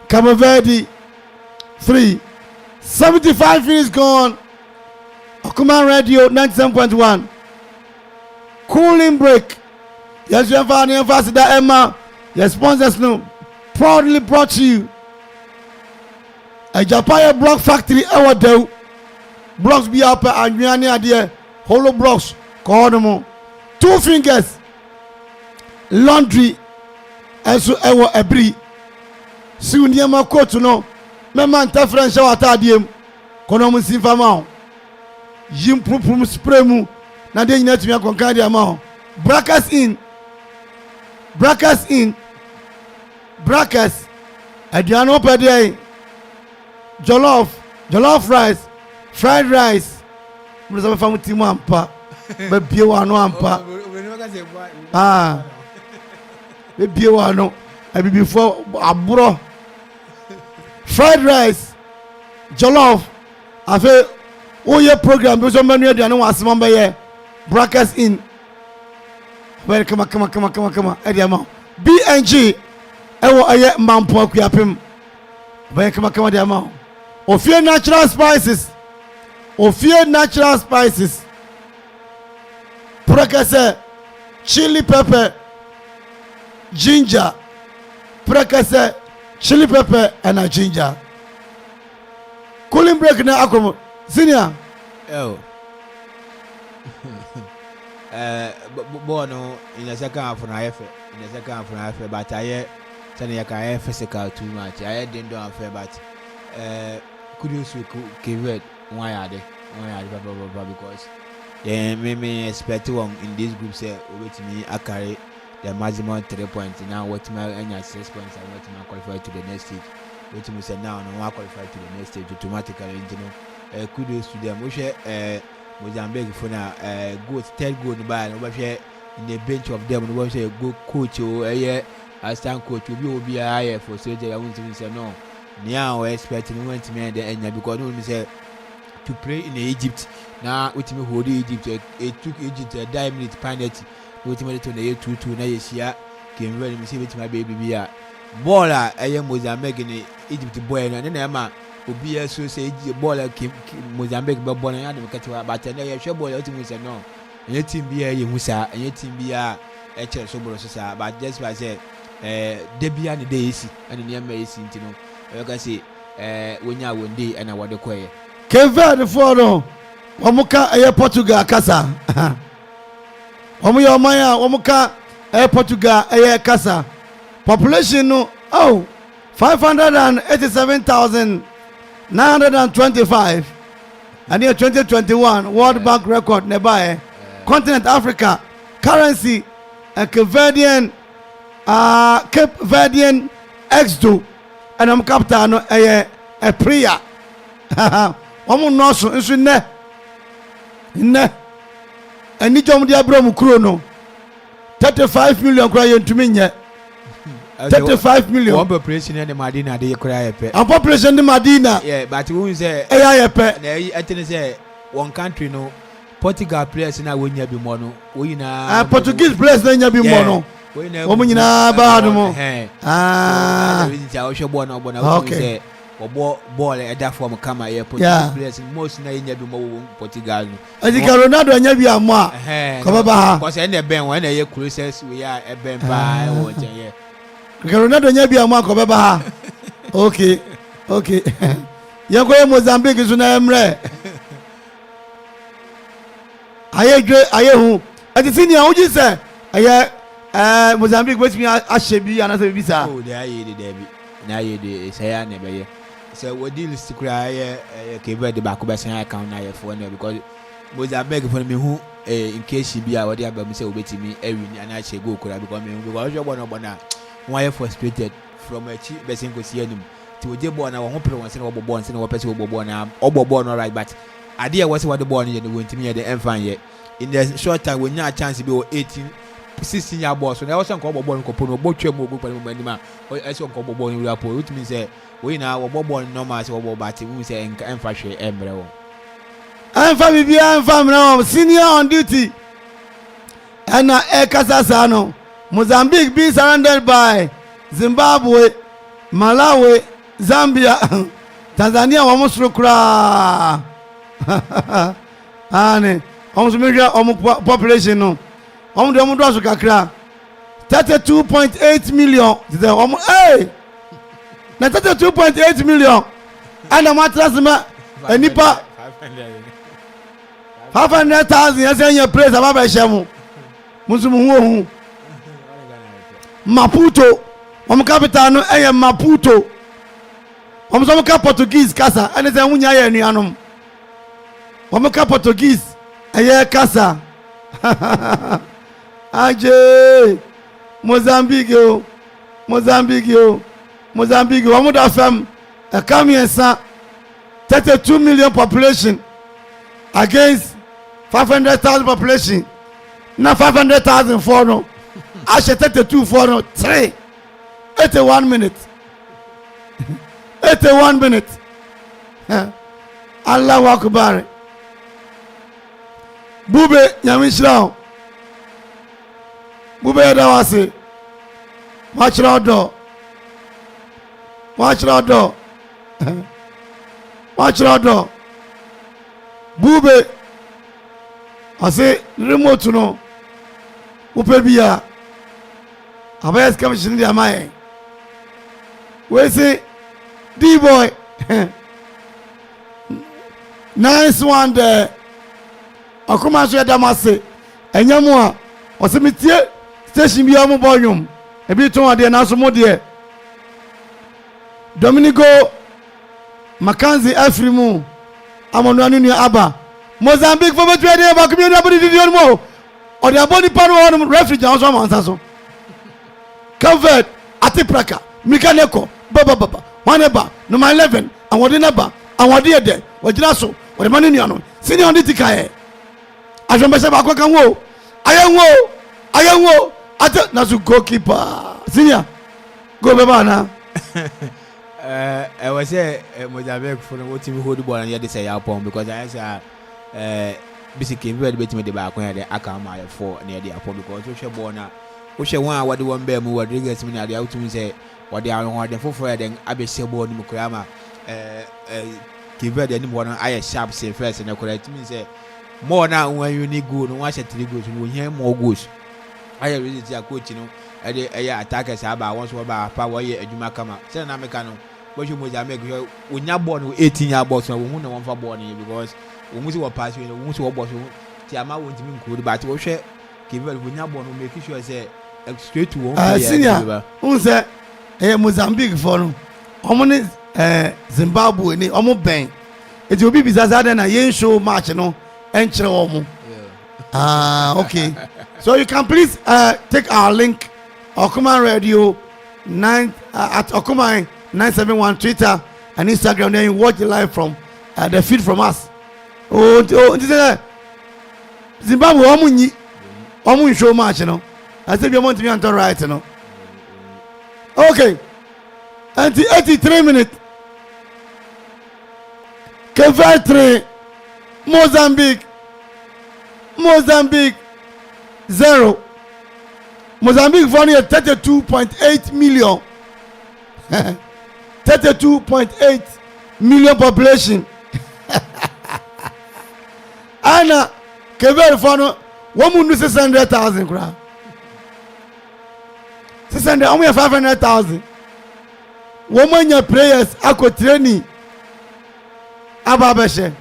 Cabo Verde 3. 75 minutes gone. Okuma Radio 97.1. Cooling break. Yes, you have found that Emma. Your sponsors no proudly brought to you a Japaya block factory. Our do blocks be up and we are there. Hollow blocks. Call them 2 fingers. Laundry. And so our every. Soon you ma coat no. Me man ta French shower atadiem. Kono mu sin fama. Yim pum spray mu. Na de nyina tumi akonkan de ama. Brackets in. Brackets in. Brackets. Aduano per day. Jollof rice. Fried rice. Mo say famu timu ampa. Be bie wa no ampa. Ah. Be bie wa no. Abi before aburo. Fried rice, jollof. Afe oye program bi so manu aduane wa asema mba ye brackets in. Well come ediama. BNG ewo aye Amanfo-Akuapem. Well come ediama. Ofie natural spices. Prekese chili pepper, ginger. Prekese chili pepper and a ginger. Cooling break na akomo. Senior. Oh. Bono in the second half on IF. In the second half on IF, but I send you physical too much. I didn't do unfair, but kudos to Kevin. Why are they? Because me expect one in this group say wait me I carry the maximum 3 points. Now what my 6 points and what my qualify to the next stage. What you say now no I qualify to the next stage automatically. Kudos to them. We share Mozambique for now. Go third goal by we share in the bench of them. We share go coach or assistant coach will be higher for surgery. I want to say no. Now we expecting went to me the end because we say to play in Egypt. Now we team hold Egypt. It took Egypt a 9 minute penalty. We team to the 2-2 na yesia. Came ready me see with my baby bia. Baller a Mozambique in Egypt boy and then Emma obi so say baller Mozambique be born and dem catch but na ye hwe baller team say no. Any team bia ye husa, any team bia e che so bro so but just by say debia ni dey esi and ne am esi ntino. You can say wonya wonde and awade koye. Verde for no. Omuka aye Portugal kasa. Omu yo maya omuka aye Portugal aye kasa. Population no 587,925 and year 2021 World Bank record nearby continent Africa currency and Cape Verdean X2 and I'm capital no a prayer. Omu no so nso ne ani jom dia bro mu kuro no 35 million kura yentumi nye 35 million. One population in the Medina, they cry. And population in the Medina. Yeah, but who say, I say, one country, no, Portugal players in a win be mono. We na Portuguese players in a be mono. Woman in a bad. Okay. Or ball at that form of Kama here, players in most in Portugal. I think Ronaldo and Yabi are more. Come about because any Ben when a year cruises, we are a Ben by 1 year. Ronaldo nyabi amwa ko beba ha. Okay. Yango Mozambique is na emre. Aye hu. Ati senior uji say aye Mozambique wait me ashebi anase bi sa. Oh, there ye dey bi. Na ye dey say ya na be ye. So we deal stikura aye Kevin de back be say account na ye for na because Mozambique for me hu in case she be a wodi aba me say obetimi ewin ana che go kura because me because you bona why frustrated from a cheap person go see him to a ball now. One once in a ball and a person will now or no right, but idea was what the ball in the win to me at the end fine yet. In the short time, when you have a chance to be 18, 16 year boss, so there was some cobble ball component, both your mobile or I saw cobble ball in Rapport, which means we now ball no matter what but we say and fashion embryo. I'm family now, senior on duty. And now Ekasasano. Mozambique being surrounded by Zimbabwe, Malawi, Zambia, Tanzania almost kura. Ane, almost measure population no. Almost do kakra. 32.8 million. Hey! Na 32.8 million. And the mattress ma nipa 500,000 yes in your place about shemu. Musumu Maputo. Capital no Maputo. Some Portuguese casa and say wunya ye nuanom. Portuguese casa. Aje Mozambique. Wamuda fam a Kamiensa 32 million population against 500,000 population. Na 500,000 for no. Ashe 32 for no 3. 81 minutes. 81 minutes. Allahu Akbar. Bube nyamishra. Bube dawase. Watch out door. Bube. I say remote no. Upe biya. Abayas commission di amaye. We say D-boy. Nice one there. Akuma so damase. Enyamu a osemitie station biya mo volume. Ebi ton ade na so mo de. Dominico Makanzi Afrimu Amono anu aba Mozambique for betwe dey ba community abodi di mo o de aboni panu on refuge an so man so covered atipraka mikaneko baba waneba no my 11 and wodi neba and wodi ede wojina so wodi manu anu senior on the kae ajombe ba kwa wo ayenwo ate na so goalkeeper senior go baba na I was say Mozambique for the team who the ball and yet they say Akropong because I say basically we had beat me the back when the Akropong-Akuapem near the Akropong because we share born we share one what the one bear move Rodriguez me the out to say what they are on the for then I be say born Mukurama give Verde anyone I sharp say first and correct me say more now when you need good and watch 3 goals you hear more goals I really see a coach you know attackers about once about power adwuma kama say na meka no what you Mozambique we nya born 18-year boss we hu na one for born because we must we pass we must we boss ti ama won ti include but we hwe give we nya born make sure say straight to one senior say Mozambique for no omo ni Zimbabwe ni omo ben eti obi bizaza na yen show match no enchire omo okay so you can please take our link Okuma Radio 9 at Okuma 971 Twitter and Instagram. Then you watch the live from the feed from us. Oh, Zimbabwe, omu show match, you know. I said you want to be on the right, you know. Okay, 83 minutes. Cape 3, Mozambique 0. Mozambique for 32.8 million. 32.8 million population. Anna Cape for 1,600,000 crowd. 600, only 500,000. Woman your players ako training. Ababeshe.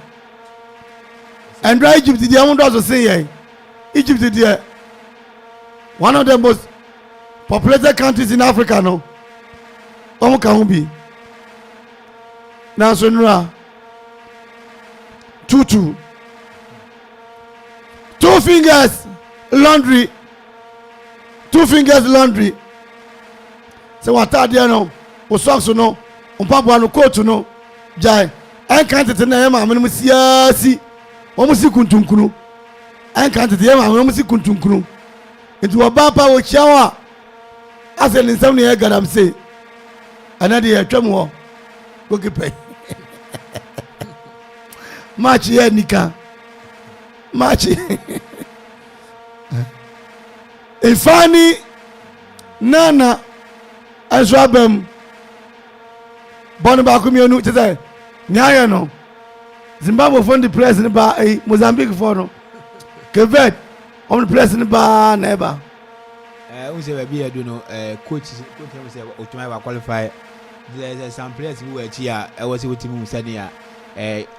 And Egypt the amount also say Egypt the one of the most populated countries in Africa, no? Omo can be. Now, so Nura 2 fingers laundry. 2 fingers laundry. So what are there no? O socks no? O papa no coat no? Jai. I can't tell them I'm going to see. Almost kuntunkunu. I can't tell them I'm going to see kuntunkunu. Into a bapa with shower. As an insomnia, I got say. Another tremor. Go get pay. Match here, Nika. Match. Ifani Nana Azwabem Born ba ku mienu te say nyaye no Zimbabwe for the press ni ba Mozambique for no Kevet on the press ni ba na ba we say be do no coach say Otuma qualify there's some players who were here I was with him said here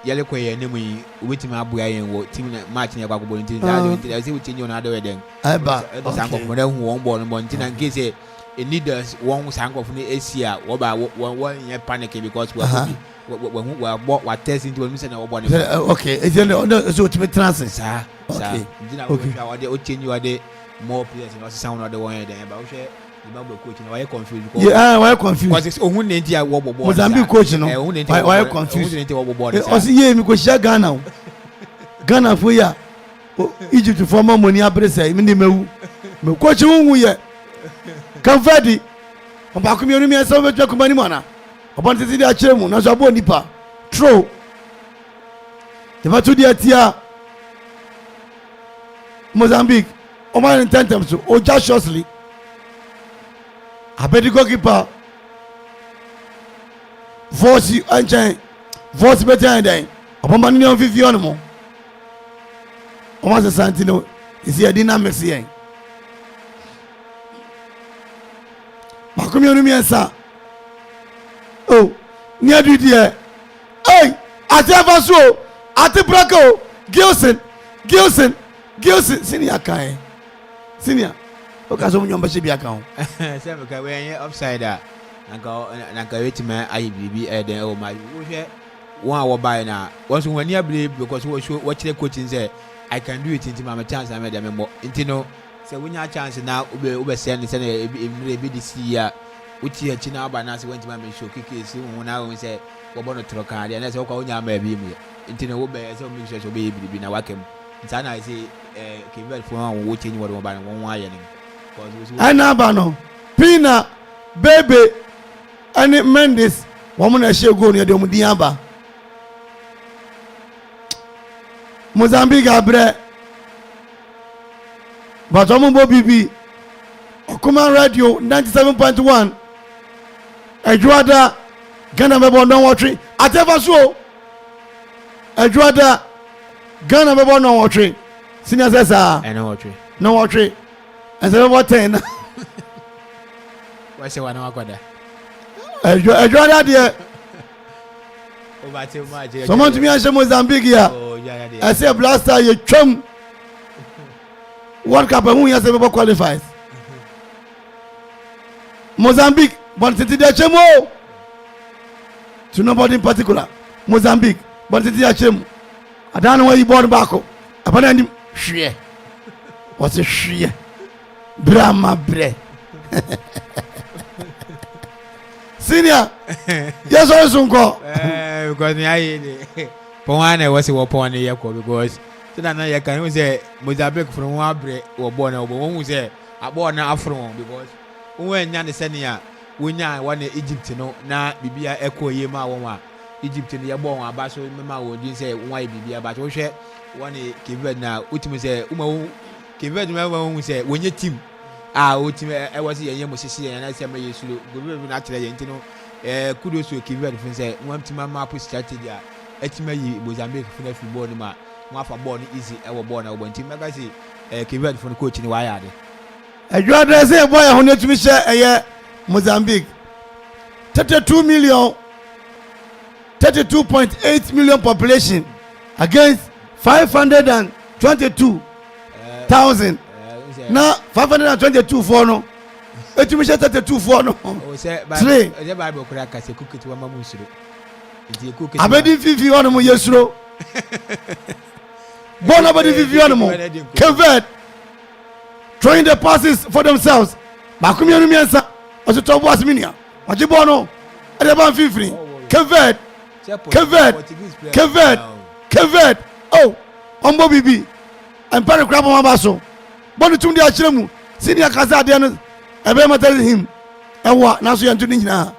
yele ko ye nemu yi wetima abuya yen wo team match ne kwakwo nti I say we change on other way then eba sanko mo na hu won ball no nti na nke say leaders won sanko fu ne Asia wo ba won ye panic because we test into we say na wo ball okay is there so ultimate transfer sa nti na we change you dey more players no sound other one then ba wo share Zimbabwe coach na why confused because why confused because ohun ne ntia wo bobo Mozambique coach no why confused o si ye mi ko share Ghana for ya Egypt for more money abrese mi ndi mewu me coach hu ye Verde on ba ko mi onu mi enso betwa ko mani mana obon titi dia kire mu na so abo nipa tro de ba to dia tia Mozambique o man intentem so o just shortly abedi goalkeeper voice anchen voice better than upon mani on 50 on mo o ma se Santino is here dynamics here makomi onu miensa oh ni adu die hey ati afaso ati brako Gilson senior kai senior okaso mu nyomba she bia ka ho say me ka we yen offside a nka wetima ayi bibi den o ma wo hwe won a wo buy na won so wani abire because wo kire coaching say I can do it into my chance am dem mo intino say wonya chance na ube send say na e be this year uti achi na aba na say wantima me show kike si won na won say wo bono tro kan dia na say wo ka wonya ma bi mu intino wo be say make sure so be bibi na wakem ntana say kevel fo won wo change wo ba na won wa ye ni Anabano, Pina, Baby, and Mendes, woman I shall go near the Mudiamba. Mozambique abre, but Omo BB, Okuma Radio 97.1, Edwada, Ghana Mebo no watering, at ever so, Edwada, Ghana Mebo no watering, Senior says, no watering. And so what 10? Why say one akwada? Edwada there. Someone to me and Mozambique here. I say blaster you chum. World Cup and who has ever qualifies. Mozambique, but it's the chemo. To nobody in particular. Mozambique, but it's the chemo. I don't know where you born back. Upon him, share. What's a share? Brahma bre. Senior. Yes, also go. Because me I Powane was a pony yako because so that I can say Mozambique from one bre or born over one who say I born Afro because when Yan Senia when ya one Egypt no na Bibia echo yema one Egypt in the born abaso mema would say why Bibia but share one Kived now ultimate say Kived who say when your team ultimate I was a young Mosisi and I said you should go naturally into kudos to Kived from say one to my map strategy Etimayi Mozambique for the football ma one for born easy our born our team magazine Kived from the coach in Wayade You address a boy who to me share a year Mozambique 32.8 million population against 522,000. Now 522 for no. It me share 32 for no. Three. The Bible crack as a cookie to a mamusro. I bet if you want more yesro. Born about if you want more. Kevin throwing the passes for themselves. Bakumi onu miensa. Oso to boss minia. Ojibono. Edeban 50. Kevin. Oh, Ombo Bibi. And Perry Crab on Mabaso. Bonu tum dia chiremu. Senior kaza de no. Ebe matter him. Ewa na so yantu nyina.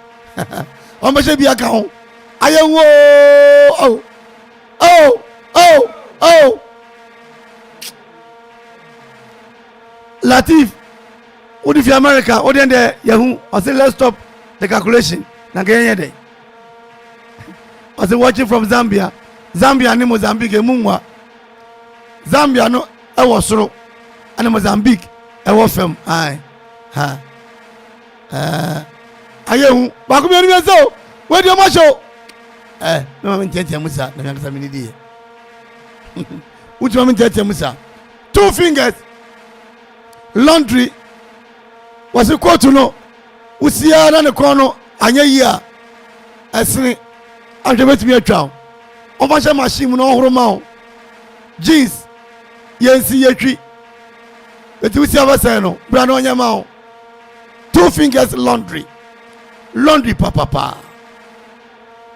Ombo she bia ka ho. Ayewo. Oh. Latif. What if America? What then there? Yahoo! I say let's stop the calculation. Na Kenya day. I was watching from Zambia and Mozambique mumwa Zambia no I was soro and Mozambique I was from aye ayehu bakumi ani so where do you show no me tete musa na yakasa mini die uti me tete musa two fingers laundry was a quote no usia na ne kono anya yi a asini ahwebet mi atwa o ba sha machine mu no horo ma o jeans yensi yetwi eti usia ba say no bra no nya ma o two fingers laundry papa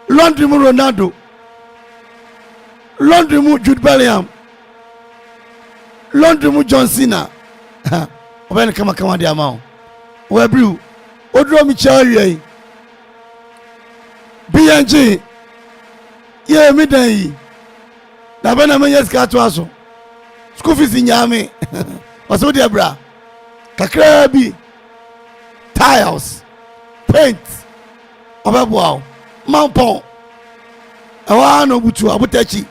laundry mu Ronaldo laundry mu Jude Bellingham laundry mu John Cena oben kama dia ma o we brew odro mi chawie BNG ye mi dan yi na be na me yes ka to aso school fees nyame waso dia bra kakra bi tiles paint obebo mampon awa no butu abutachi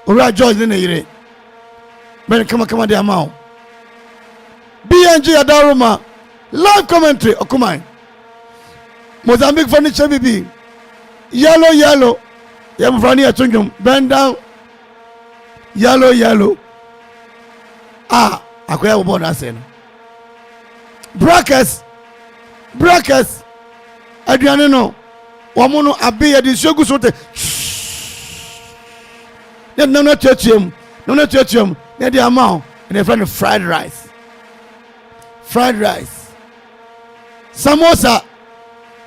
ora George ne yire ben kama dia ma o BNG adaroma live commentary okumai Mozambique furniture bibi yellow yam frani atunjum bend down yellow akoya wo bona se no brackets aduane no womo no abe ya di sogu sote no tuatum na di amount and a friend fried rice samosa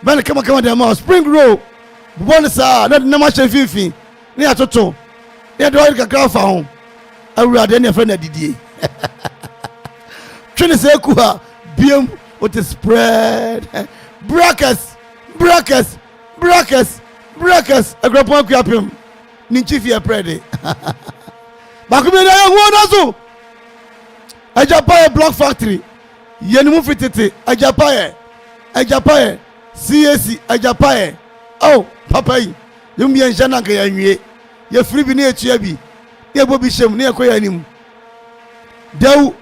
ben kama de amount spring roll bonsa na ma che fifi ni atoto ni do iri kakra fa ho awura de ne friend adidie twene se ku ha biem with the spread brackets Akropong-Akuapem ni chief ya prede bakumi na wo na so ajapaye block factory yenimu fitete ajapaye CAC ajapaye oh papa yi yum ye njana nka ya nwie ye free bi na etua bi na ebo bi shem na ekoya anim daw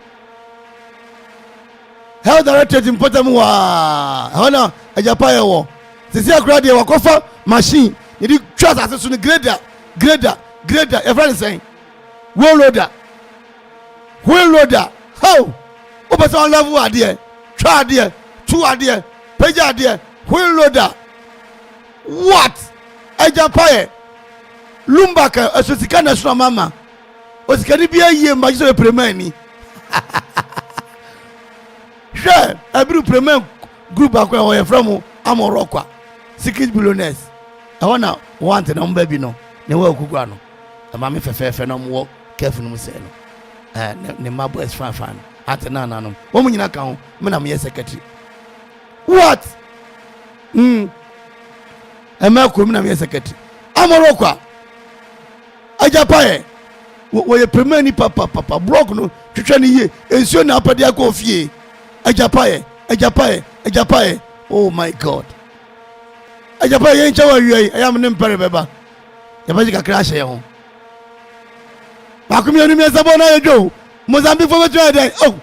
health director important wa hona ajapaye wo sisi akura de wakofa machine ye di twas aseso no grader e friend saying wheel loader how o person level ade twa ade two ade page ade wheel loader what ajapaye lumbaka asosika national mama osikani bia yie magiso e premani she every premen group akwa o ye from amorokwa secret billionaires I wanna want na mbabi no ne wa okugwa no ma me fefefe no mo careful no say no ne mabo is fan at na no wo munyina ka ho me na me secretary what ema ko me na me secretary amorokwa ajapaye wo ye premier ni papa blog no twetwa ne ye ensio na apade akọ fie ajapaye oh my god ajapaye yen chawa wi ayam ne mpere beba yabaji ka crash ye ho bakumi onu mi sabo na yejo Mozambique for what you dey oh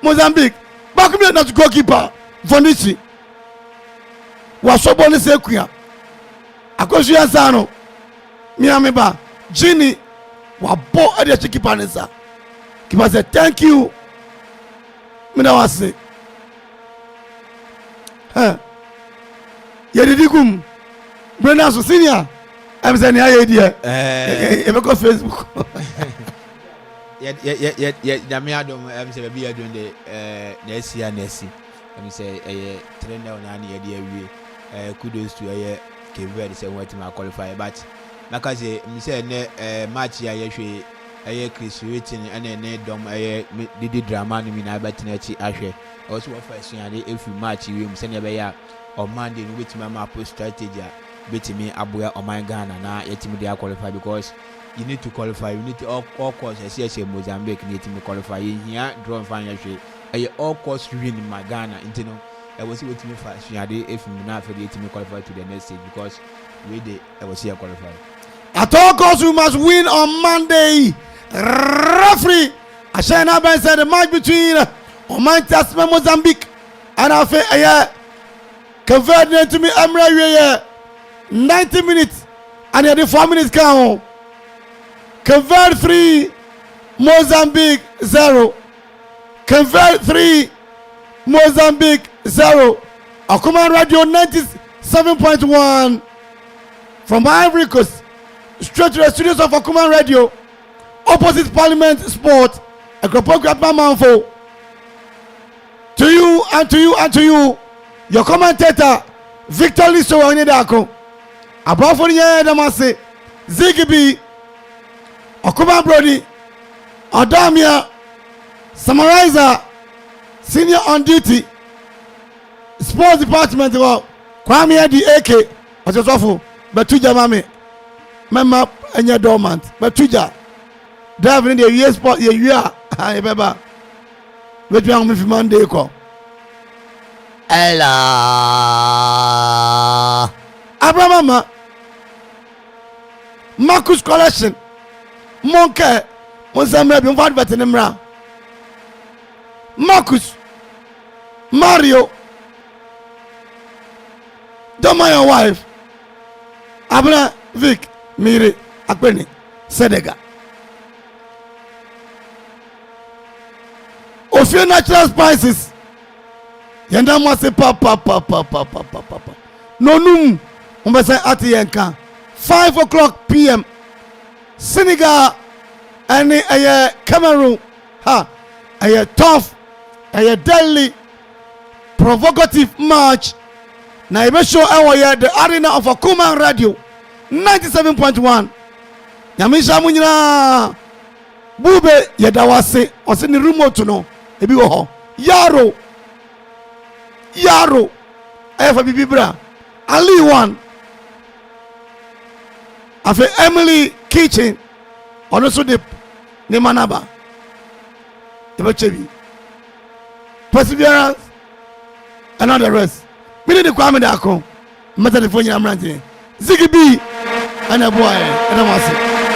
Mozambique bakumi na goalkeeper Vonisi wasobo ne sekua akosu ya sano miami ba Gini wabo ade chikipa ne sa kipa say thank you mina wase yedidigum Brenda so senior I'm saying ya idea e be ko Facebook ya me adom am say be adom de nesi am say trainer on ani ye de awie kudos to Verde say what ma qualify but because me say ne match ya hwe Chris Waiting and ne dom didi drama no mi na betina chi ahwe also what first yan if match we say ne be ya on Monday we betima ma post strategy betimi aboya on my Ghana na yetimi dey qualify because you need to qualify you need to all course say Mozambique need to qualify here draw fan hwe all course win in my Ghana intino I was waiting for Shade if we not for the team qualify to the next stage because we dey was here qualified. At all costs, we must win on Monday. Referee, Ashana Ben said the match between Omantas and Mozambique and I feel converted to me. I'm right 90 minutes and the 4 minutes count. Convert 3, Mozambique 0. Convert 3, Mozambique 0. Akuma Radio 97.1 from Ivory Coast. Straight to the studios of Akuma Radio, opposite Parliament Sport, Akropong-Akuapem Amanfo. To you and to you and to you, your commentator, Victor Liso Onidako. Above for the Damase, Zigibi, Akuma Brody, Adamia, Summarizer, Senior on Duty, Sports Department, Kwame the AK, what's your awful, but to Jamame. Mema enya dormant but tuja drive in the year sport ye year I beba we twan me fi Monday ko ela Abraham Marcus collection monke Mozambique bi mfad bet nemra Marcus Mario don't mind your wife Abra Vic Mire Akpeni Sedega Ofio natural spices Yenda mo se papa no num umbese ati yenka 5 o'clock p.m. Senegal and Cameroon ha a tough a deadly provocative match na ibe show the arena of Akuma Radio 97.1 Nyamisha munyina bube yedawase ose ni remote no ebi wo ho yaro efa bibibra Ali one afi Emily Kitchen ono so de ne manaba ebe chebi perseverance and all the rest me dey kwame da ko meta the phone amrante Zigibi and a boy and a massive.